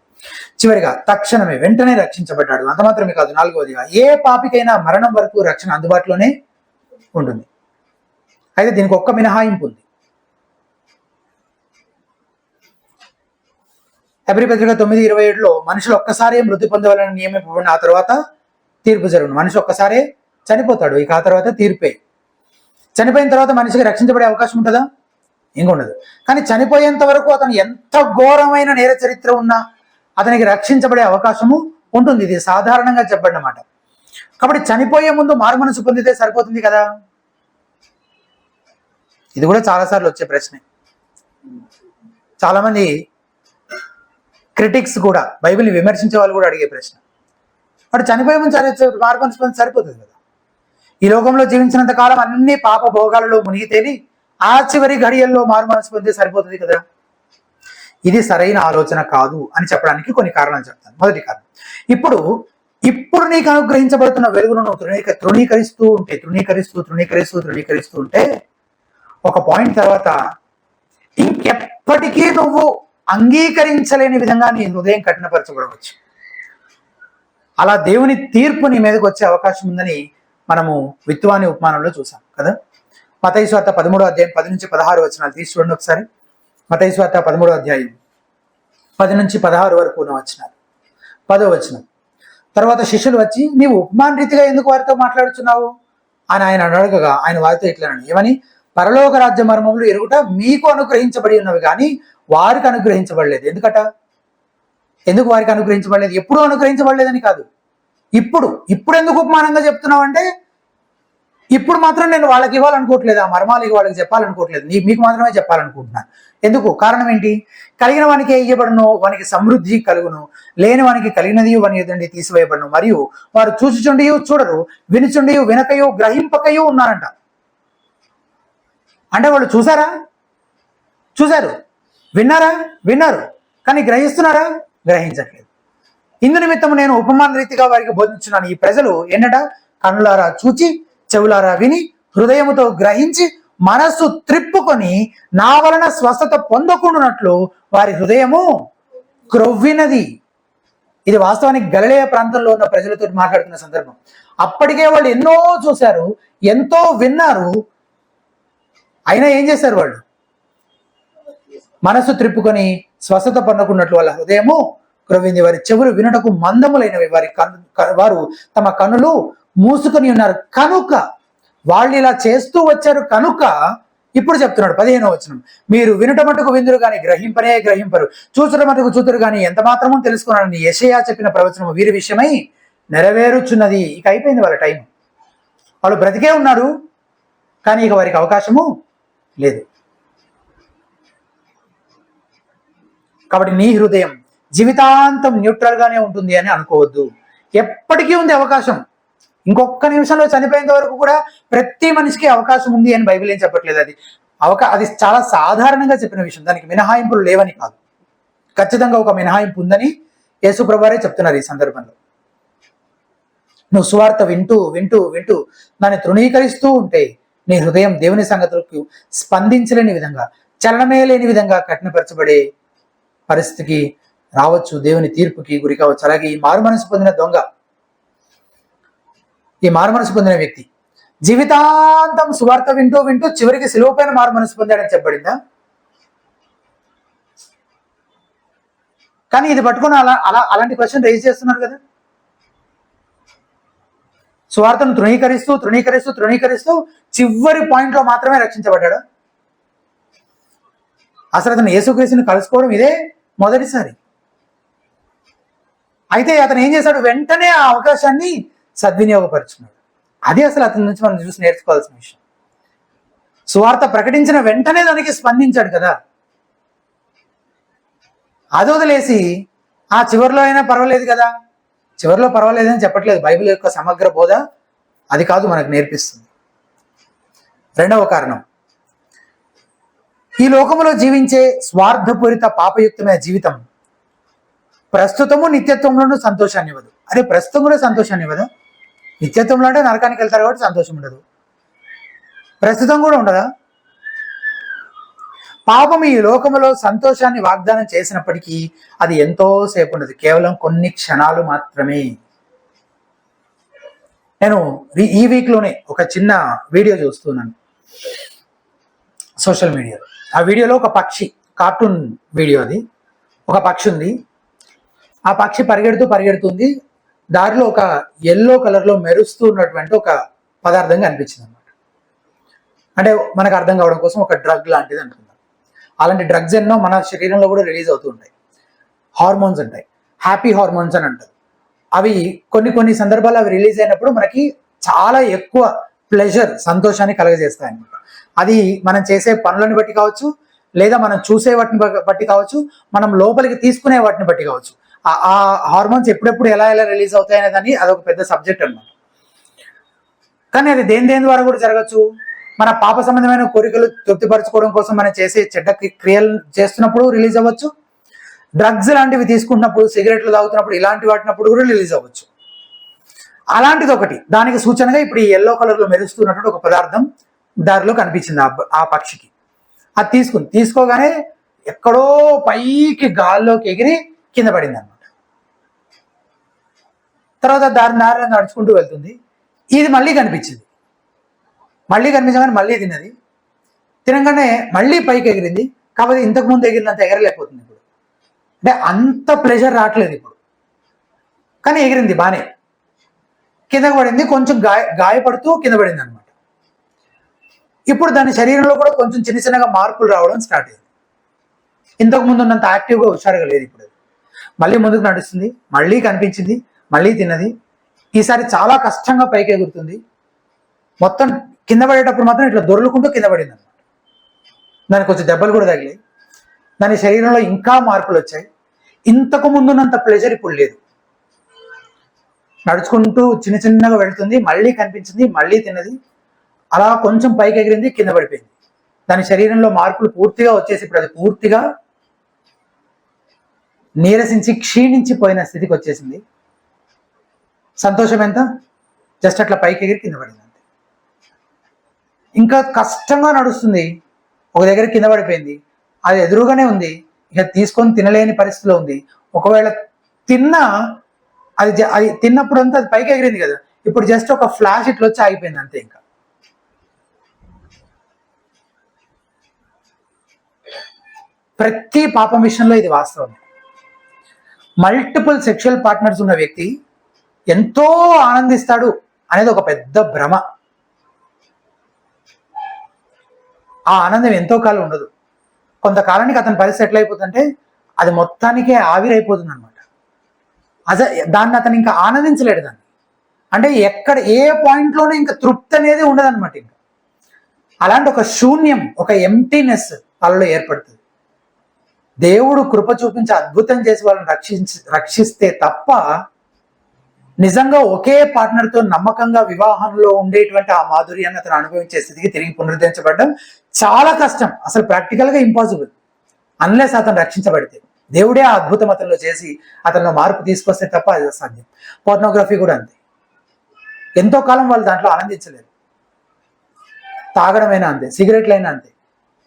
చివరిగా తక్షణమే వెంటనే రక్షించబడ్డాడు. అంత మాత్రమే కాదు, నాలుగవదిగా ఏ పాపికైనా మరణం వరకు రక్షణ అందుబాటులోనే ఉంటుంది. అయితే దీనికి ఒక్క మినహాయింపు ఉంది. హెబ్రీ పత్రిక 9:27లో మనుషులు ఒక్కసారే మృతి పొందవాలని నియమింపబడిన ఆ తర్వాత తీర్పు జరుగును. మనిషి ఒక్కసారే చనిపోతాడు, ఇక ఆ తర్వాత తీర్పే. చనిపోయిన తర్వాత మనిషికి రక్షించబడే అవకాశం ఉంటుందా? ఇంకొండదు. కానీ చనిపోయేంత వరకు అతను ఎంత ఘోరమైన నేర చరిత్ర ఉన్నా అతనికి రక్షించబడే అవకాశము ఉంటుంది. ఇది సాధారణంగా చెప్పబడిన మాట. కాబట్టి చనిపోయే ముందు మారుమనసు పొందితే సరిపోతుంది కదా. ఇది కూడా చాలాసార్లు వచ్చే ప్రశ్నే. చాలామంది క్రిటిక్స్ కూడా, బైబిల్ని విమర్శించే వాళ్ళు కూడా అడిగే ప్రశ్న, వాడు చనిపోయే ముందు మారుమనసు పొంది సరిపోతుంది కదా. ఈ లోకంలో జీవించినంత కాలం అన్ని పాప భోగాలలో మునిగి తేలి ఆ చివరి ఘడియల్లో మారుమనసు పొందితే సరిపోతుంది కదా. ఇది సరైన ఆలోచన కాదు అని చెప్పడానికి కొన్ని కారణాలు చెప్తాను. మొదటి కారణం, ఇప్పుడు నీకు అనుగ్రహించబడుతున్న వెలుగును నువ్వు తృణీకరిస్తూ ఉంటే ఒక పాయింట్ తర్వాత ఇంకెప్పటికీ నువ్వు అంగీకరించలేని విధంగా నీ హృదయం కఠినపరచబడవచ్చు. అలా దేవుని తీర్పు నీ మీదకి వచ్చే అవకాశం ఉందని మనము విత్వాని ఉపమానంలో చూసాం కదా. మత్తయి సువార్త 13వ అధ్యాయం 10 నుంచి 16 వచనాలు తీసి చూడండి ఒకసారి. మత్తయి సువార్త 13వ అధ్యాయం 10 నుంచి 16 వరకు ఉన్న వచనాలు. 10వ వచనం, తర్వాత శిష్యులు వచ్చి నీవు ఉపమాన రీతిగా ఎందుకు వారితో మాట్లాడుతున్నావు అని ఆయన అడగగా ఆయన వారితో ఇట్లనండి, ఏమని? పరలోక రాజ్య మర్మములు ఎరుగుట మీకు అనుగ్రహించబడి ఉన్నవి కానీ వారికి అనుగ్రహించబడలేదు. ఎందుకు వారికి అనుగ్రహించబడలేదు? ఎప్పుడు అనుగ్రహించబడలేదని కాదు, ఇప్పుడు ఎందుకు ఉపమానంగా చెప్తున్నావు అంటే ఇప్పుడు మాత్రం నేను వాళ్ళకి ఇవ్వాలనుకోవట్లేదు, ఆ మర్మాలు వాళ్ళకి చెప్పాలనుకోవట్లేదు, మీకు మాత్రమే చెప్పాలనుకుంటున్నాను. ఎందుకు? కారణం ఏంటి? కలిగిన వానికి ఇయ్యబడును, వానికి సమృద్ధి కలుగును, లేని వానికి కలిగినది వాని ఎదుండి తీసివేయబడును, మరియు వారు చూచుచుండి చూడరు, వినుచుండి వినకయో గ్రహింపకయో ఉన్నారంట. అంటే వాళ్ళు చూశారు, విన్నారు, కానీ గ్రహిస్తున్నారా? గ్రహించట్లేదు. ఇందు నిమిత్తము నేను ఉపమాన రీతిగా వారికి బోధించున్నాను. ఈ ప్రజలు కన్నులారా చూచి, చెవులారా విని, హృదయముతో గ్రహించి మనస్సు త్రిప్పుకొని నా వలన స్వస్థత పొందకుండానట్లు వారి హృదయము క్రొవ్వినది. ఇది వాస్తవానికి గలిలయ ప్రాంతంలో ఉన్న ప్రజలతో మాట్లాడుతున్న సందర్భం. అప్పటికే వాళ్ళు ఎన్నో చూశారు, ఎంతో విన్నారు, అయినా ఏం చేశారు? వాళ్ళు మనసు త్రిప్పుకొని స్వస్థత పొందకున్నట్లు వాళ్ళ హృదయము క్రొవ్వింది. వారి చెవులు వినుటకు మందములైనవి, వారు తమ కనులు మూసుకొని ఉన్నారు. కనుక వాళ్ళు ఇలా చేస్తూ వచ్చారు కనుక ఇప్పుడు చెప్తున్నాడు 15వ వచనం, మీరు వినుట మటుకు విందురు గాని గ్రహింపనే గ్రహింపరు, చూచుట మటుకు చూతురు గాని ఎంత మాత్రమూ తెలుసుకున్నారని యెషయా చెప్పిన ప్రవచనము వీరి విషయమై నెరవేరుచున్నది. ఇక అయిపోయింది వాళ్ళ టైం. వాళ్ళు బ్రతికే ఉన్నారు కానీ ఇక వారికి అవకాశము లేదు. కాబట్టి నీ హృదయం జీవితాంతం న్యూట్రల్ గానే ఉంటుంది అని అనుకోవద్దు. ఎప్పటికీ ఉంది అవకాశం. ఇంకొక నిమిషంలో చనిపోయేంత వరకు కూడా ప్రతి మనిషికి అవకాశం ఉంది అని బైబిల్ ఏం చెప్పట్లేదు. అది చాలా సాధారణంగా చెప్పిన విషయం. దానికి మినహాయింపులు లేవని కాదు, ఖచ్చితంగా ఒక మినహాయింపు ఉందని యేసు ప్రభువారే చెప్తున్నారు ఈ సందర్భంలో. నువ్వు సువార్త వింటూ వింటూ వింటూ దాన్ని తృణీకరిస్తూ ఉంటే నీ హృదయం దేవుని సంగతులకు స్పందించలేని విధంగా, చలనమే లేని విధంగా కఠినపరచబడే పరిస్థితికి రావచ్చు, దేవుని తీర్పుకి గురి కావచ్చు. అలాగే ఈ మారు మనసు పొందిన దొంగ, ఈ మారు మనసు పొందిన వ్యక్తి జీవితాంతం సువార్త వింటూ వింటూ చివరికి శిలువ పైన మారు మనసు పొందాడని చెప్పబడిందా? కానీ ఇది పట్టుకుని అలాంటి క్వశ్చన్ రైజ్ చేస్తున్నారు కదా. సువార్తను తృణీకరిస్తూ తృణీకరిస్తూ తృణీకరిస్తూ చివరి పాయింట్లో మాత్రమే రక్షించబడ్డాడు. అసలు అతను యేసుక్రీస్తుని కలుసుకోవడం ఇదే మొదటిసారి. అయితే అతను ఏం చేశాడు? వెంటనే ఆ అవకాశాన్ని సద్వినియోగపరుచుకున్నాడు. అది అసలు అతని నుంచి మనం చూసి నేర్చుకోవాల్సిన విషయం. సువార్త ప్రకటించిన వెంటనే దానికి స్పందించాడు కదా. అది వదిలేసి ఆ చివరిలో అయినా పర్వాలేదు కదా, చివరిలో పర్వాలేదని చెప్పట్లేదు. బైబిల్ యొక్క సమగ్ర బోధ అది కాదు మనకు నేర్పిస్తుంది. రెండవ కారణం, ఈ లోకములో జీవించే స్వార్థపూరిత పాపయుక్తమైన జీవితం ప్రస్తుతము నిత్యత్వంలోనూ సంతోషాన్ని ఇవ్వదు. అదే ప్రస్తుతం కూడా సంతోషాన్ని ఇవ్వదా? నిత్యత్వంలో అంటే నరకానికి వెళ్తారు కాబట్టి సంతోషం ఉండదు, ప్రస్తుతం కూడా ఉండదా? పాపం ఈ లోకములో సంతోషాన్ని వాగ్దానం చేసినప్పటికీ అది ఎంతో సేపు ఉండదు, కేవలం కొన్ని క్షణాలు మాత్రమే. నేను ఈ వీక్లోనే ఒక చిన్న వీడియో చూస్తున్నాను సోషల్ మీడియాలో. ఆ వీడియోలో ఒక పక్షి, కార్టూన్ వీడియో అది, ఒక పక్షి ఉంది. ఆ పక్షి పరిగెడుతుంది. దారిలో ఒక ఎల్లో కలర్లో మెరుస్తూ ఉన్నటువంటి ఒక పదార్థం కనిపించింది అనమాట. అంటే మనకు అర్థం కావడం కోసం ఒక డ్రగ్ లాంటిది అనుకుందాం. అలాంటి డ్రగ్స్ ఎన్నో మన శరీరంలో కూడా రిలీజ్ అవుతూ ఉంటాయి. హార్మోన్స్ ఉంటాయి, హ్యాపీ హార్మోన్స్ అని అంటారు. అవి కొన్ని సందర్భాలు అవి రిలీజ్ అయినప్పుడు మనకి చాలా ఎక్కువ ప్లెజర్, సంతోషాన్ని కలగజేస్తాయి అనమాట. అది మనం చేసే పనులను బట్టి కావచ్చు, లేదా మనం చూసే వాటిని బట్టి కావచ్చు, మనం లోపలికి తీసుకునే వాటిని బట్టి కావచ్చు. ఆ హార్మోన్స్ ఎప్పుడెప్పుడు ఎలా రిలీజ్ అవుతాయి అనే దాన్ని అదొక పెద్ద సబ్జెక్ట్ అనమాట. కానీ అది దేని ద్వారా కూడా జరగచ్చు. మన పాప సంబంధమైన కోరికలు తృప్తిపరచుకోవడం కోసం మనం చేసే చెడ్డ క్రియలు చేస్తున్నప్పుడు రిలీజ్ అవ్వచ్చు. డ్రగ్స్ లాంటివి తీసుకుంటున్నప్పుడు, సిగరెట్లు తాగుతున్నప్పుడు, ఇలాంటి వాటినప్పుడు కూడా రిలీజ్ అవ్వచ్చు. అలాంటిది ఒకటి. దానికి సూచనగా ఇప్పుడు ఈ ఎల్లో కలర్లో మెరుస్తున్నటువంటి ఒక పదార్థం దారిలో కనిపించింది ఆ పక్షికి. అది తీసుకోగానే ఎక్కడో పైకి గాల్లోకి ఎగిరి కింద పడింది అనమాట. తర్వాత దారి నడుచుకుంటూ వెళ్తుంది. ఇది మళ్ళీ కనిపించింది. కనిపించగానే మళ్ళీ తినగానే మళ్ళీ పైకి ఎగిరింది. కాకపోతే ఇంతకు ముందు ఎగిరినంత ఎగరలేకపోతుంది ఇప్పుడు. అంటే అంత ప్లెజర్ రావట్లేదు ఇప్పుడు, కానీ ఎగిరింది బానే. కిందకు పడింది, కొంచెం గాయపడుతూ కింద పడింది అనమాట. ఇప్పుడు దాని శరీరంలో కూడా కొంచెం చిన్నగా మార్పులు రావడం స్టార్ట్ అయింది. ఇంతకు ముందు ఉన్నంత యాక్టివ్గా హుషారుగా లేదు ఇప్పుడు. మళ్ళీ ముందుకు నడుస్తుంది, మళ్ళీ కనిపించింది, మళ్ళీ తిన్నది. ఈసారి చాలా కష్టంగా పైకి ఎగురుతుంది. మొత్తం కింద పడేటప్పుడు మాత్రం ఇట్లా దొర్లుకుంటూ కింద పడింది అనమాట. దానికి కొంచెం దెబ్బలు కూడా తగిలాయి. దాని శరీరంలో ఇంకా మార్పులు వచ్చాయి. ఇంతకు ముందున్నంత ప్లెజర్ ఇప్పుడు లేదు. నడుచుకుంటూ చిన్నగా వెళ్తుంది, మళ్ళీ కనిపించింది, మళ్ళీ తిన్నది. అలా కొంచెం పైకి ఎగిరింది, కింద పడిపోయింది. దాని శరీరంలో మార్పులు పూర్తిగా వచ్చేసి ఇప్పుడు అది పూర్తిగా నీరసించి క్షీణించిపోయిన స్థితికి వచ్చేసింది. సంతోషం ఎంత? జస్ట్ అట్లా పైకి ఎగిరి కింద పడింది అంతే. ఇంకా కష్టంగా నడుస్తుంది, ఒక దగ్గర కింద పడిపోయింది, అది ఎదురుగానే ఉంది, ఇక తీసుకొని తినలేని పరిస్థితిలో ఉంది. ఒకవేళ తిన్నా అది తిన్నప్పుడు అంతా అది పైకి ఎగిరింది కదా, ఇప్పుడు జస్ట్ ఒక ఫ్లాష్ ఇట్లా వచ్చి ఆగిపోయింది అంతే. ఇంకా ప్రతి పాపం విషయంలో ఇది వాస్తవం. మల్టిపుల్ సెక్షువల్ పార్ట్నర్స్ ఉన్న వ్యక్తి ఎంతో ఆనందిస్తాడు అనేది ఒక పెద్ద భ్రమ. ఆ ఆనందం ఎంతో కాలం ఉండదు. కొంతకాలానికి అతని పరిస్థితి ఎట్లయిపోతుందంటే అది మొత్తానికే ఆవిరైపోతుంది అనమాట. దాన్ని అతను ఇంకా ఆనందించలేడు దాన్ని. అంటే ఎక్కడ ఏ పాయింట్లోనే ఇంకా తృప్తి అనేది ఉండదన్నమాట. ఇంకా అలాంటి ఒక శూన్యం, ఒక ఎంప్టీనెస్ వాళ్ళలో ఏర్పడుతుంది. దేవుడు కృప చూపించి అద్భుతం చేసి వాళ్ళని రక్షిస్తే తప్ప నిజంగా ఒకే పార్ట్నర్తో నమ్మకంగా వివాహంలో ఉండేటువంటి ఆ మాధుర్యాన్ని అతను అనుభవించే స్థితికి తిరిగి పునరుద్ధరించబడడం చాలా కష్టం, అసలు ప్రాక్టికల్గా ఇంపాసిబుల్, అన్లెస్ అతను రక్షించబడితే. దేవుడే ఆ అద్భుతం అతనిలో చేసి అతనిలో మార్పు తీసుకొస్తే తప్ప అది అసాధ్యం. పోర్నోగ్రఫీ కూడా అంతే. ఎంతో కాలం వాళ్ళు దాంట్లో ఆనందించలేరు. తాగడమైనా అంతే, సిగరెట్లైనా అంతే.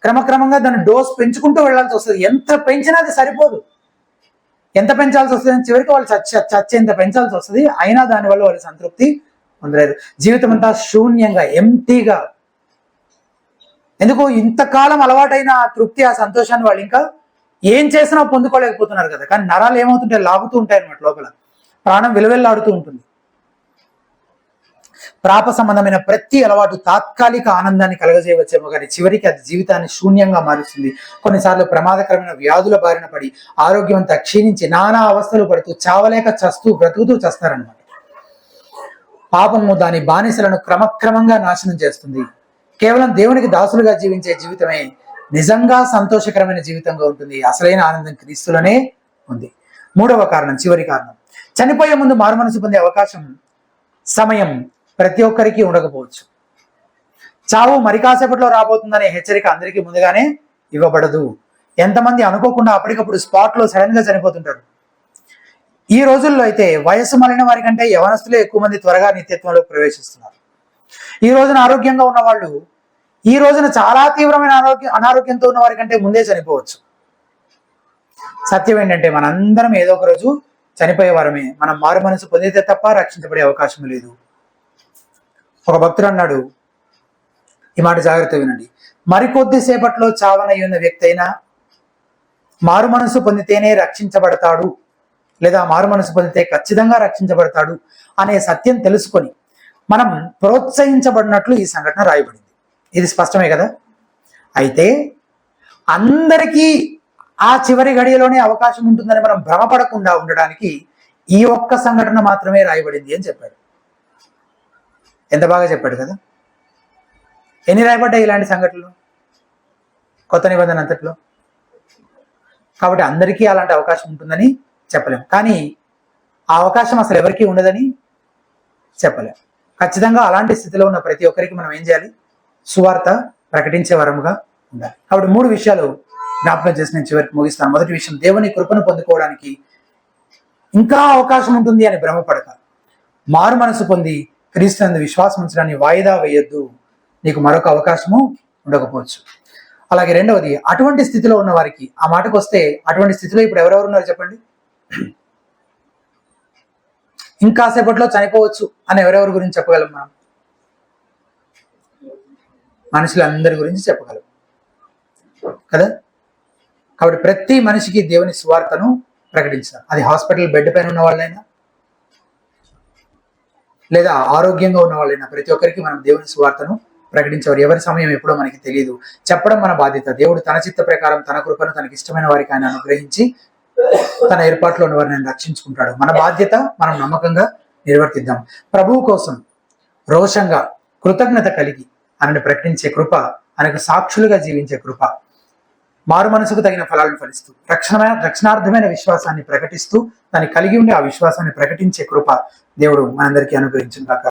క్రమక్రమంగా దాని డోస్ పెంచుకుంటూ వెళ్లాల్సి వస్తుంది. ఎంత పెంచినా అది సరిపోదు. ఎంత పెంచాల్సి వస్తుంది, చివరికి వాళ్ళు చచ్చేంత పెంచాల్సి వస్తుంది. అయినా దానివల్ల వాళ్ళు సంతృప్తి పొందలేరు. జీవితం అంతా శూన్యంగా, ఎంటీగా. ఎందుకు ఇంతకాలం అలవాటైన ఆ తృప్తి, ఆ సంతోషాన్ని వాళ్ళు ఇంకా ఏం చేసినా పొందుకోలేకపోతున్నారు కదా. కానీ నరాలు ఏమవుతుంటాయి, లాగుతూ ఉంటాయి అన్నమాట. లోపల ప్రాణం విలువెల్లాడుతూ ఉంటుంది. ప్రాప సంబంధమైన ప్రతి అలవాటు తాత్కాలిక ఆనందాన్ని కలగజేయవచ్చేమో కానీ చివరికి అది జీవితాన్ని శూన్యంగా మారుస్తుంది. కొన్నిసార్లు ప్రమాదకరమైన వ్యాధుల బారిన పడి ఆరోగ్యం అంతా క్షీణించి నానా అవస్థలు పడుతూ చావలేక బ్రతుకుతూ చేస్తారనమాట. పాపము దాని బానిసలను క్రమక్రమంగా నాశనం చేస్తుంది. కేవలం దేవునికి దాసులుగా జీవించే జీవితమే నిజంగా సంతోషకరమైన జీవితంగా ఉంటుంది. అసలైన ఆనందం క్రీస్తులోనే ఉంది. మూడవ కారణం, చివరి కారణం, చనిపోయే ముందు మారుమనసు పొందే అవకాశం, సమయం ప్రతి ఒక్కరికి ఉండకపోవచ్చు. చావు మరి కాసేపట్లో రాబోతుందనే హెచ్చరిక అందరికీ ముందుగానే ఇవ్వబడదు. ఎంతమంది అనుకోకుండా అప్పటికప్పుడు స్పాట్లో సడన్ గా చనిపోతుంటారు. ఈ రోజుల్లో అయితే వయస్సు మళ్ళిన వారి కంటే యవనస్తులే ఎక్కువ మంది త్వరగా నిత్యత్వంలో ప్రవేశిస్తున్నారు. ఈ రోజున ఆరోగ్యంగా ఉన్న వాళ్ళు ఈ రోజున చాలా తీవ్రమైన అనారోగ్యంతో ఉన్న వారి కంటే ముందే చనిపోవచ్చు. సత్యం ఏంటంటే మనందరం ఏదో ఒక రోజు చనిపోయేవారమే. మనం మారు మనసు పొందితే తప్ప రక్షించబడే అవకాశం లేదు. ఒక భక్తుడు అన్నాడు, ఈ మాట జాగ్రత్త వినండి, మరికొద్ది సేపట్లో చావనయ్యి ఉన్న వ్యక్తి అయినా మారు మనసు పొందితేనే రక్షించబడతాడు, లేదా మారు మనసు పొందితే ఖచ్చితంగా రక్షించబడతాడు అనే సత్యం తెలుసుకొని మనం ప్రోత్సహించబడినట్లు ఈ సంఘటన రాయబడింది. ఇది స్పష్టమే కదా. అయితే అందరికీ ఆ చివరి గడియలోనే అవకాశం ఉంటుందని మనం భ్రమపడకుండా ఉండడానికి ఈ ఒక్క సంఘటన మాత్రమే రాయబడింది అని చెప్పాడు. ఎంత బాగా చెప్పాడు కదా. ఎన్ని రాయబడ్డాయి ఇలాంటి సంఘటనలు కొత్త నిబంధన అంతట్లో? కాబట్టి అందరికీ అలాంటి అవకాశం ఉంటుందని చెప్పలేం, కానీ ఆ అవకాశం అసలు ఎవరికీ ఉండదని చెప్పలేం. ఖచ్చితంగా అలాంటి స్థితిలో ఉన్న ప్రతి ఒక్కరికి మనం ఏం చేయాలి? సువార్త ప్రకటించే వరముగా ఉండాలి. కాబట్టి 3 విషయాలు జ్ఞాపకం చేసి నేను చివరికి ముగిస్తాను. మొదటి విషయం, దేవుని కృపను పొందుకోవడానికి ఇంకా అవకాశం ఉంటుంది అని భ్రమపడక, మారు మనసు పొంది క్రీస్తునందు విశ్వాసం ఉంచడాన్ని వాయిదా వేయొద్దు. నీకు మరొక అవకాశము ఉండకపోవచ్చు. అలాగే రెండవది, అటువంటి స్థితిలో ఉన్న వారికి, ఆ మాటకు వస్తే అటువంటి స్థితిలో ఇప్పుడు ఎవరెవరు ఉన్నారు చెప్పండి? ఇంకాసేపట్లో చనిపోవచ్చు అని ఎవరెవరి గురించి చెప్పగలం మనం? మనుషులందరి గురించి చెప్పగలం కదా. కాబట్టి ప్రతి మనిషికి దేవుని సువార్తను ప్రకటించాలి. అది హాస్పిటల్ బెడ్ పైన ఉన్న వాళ్ళైనా లేదా ఆరోగ్యంగా ఉన్న వాళ్ళైనా ప్రతి ఒక్కరికి మనం దేవుని సువార్తను ప్రకటించేవారు. ఎవరి సమయం ఎప్పుడో మనకి తెలియదు. చెప్పడం మన బాధ్యత. దేవుడు తన చిత్త ప్రకారం తన కృపను తనకి ఇష్టమైన వారికి ఆయన అనుగ్రహించి తన ఏర్పాట్లో ఉన్న వారిని రక్షించుకుంటాడు. మన బాధ్యత మనం నమ్మకంగా నిర్వర్తిద్దాం. ప్రభువు కోసం రోషంగా కృతజ్ఞత కలిగి ఆయనను ప్రకటించే కృప, ఆయనకు సాక్షులుగా జీవించే కృప, మారు మనసుకు తగిన ఫలాలను ఫలిస్తూ రక్షణార్థమైన విశ్వాసాన్ని ప్రకటిస్తూ దాన్ని కలిగి ఉండే ఆ విశ్వాసాన్ని ప్రకటించే కృప దేవుడు మనందరికీ అనుగ్రహించుగాక.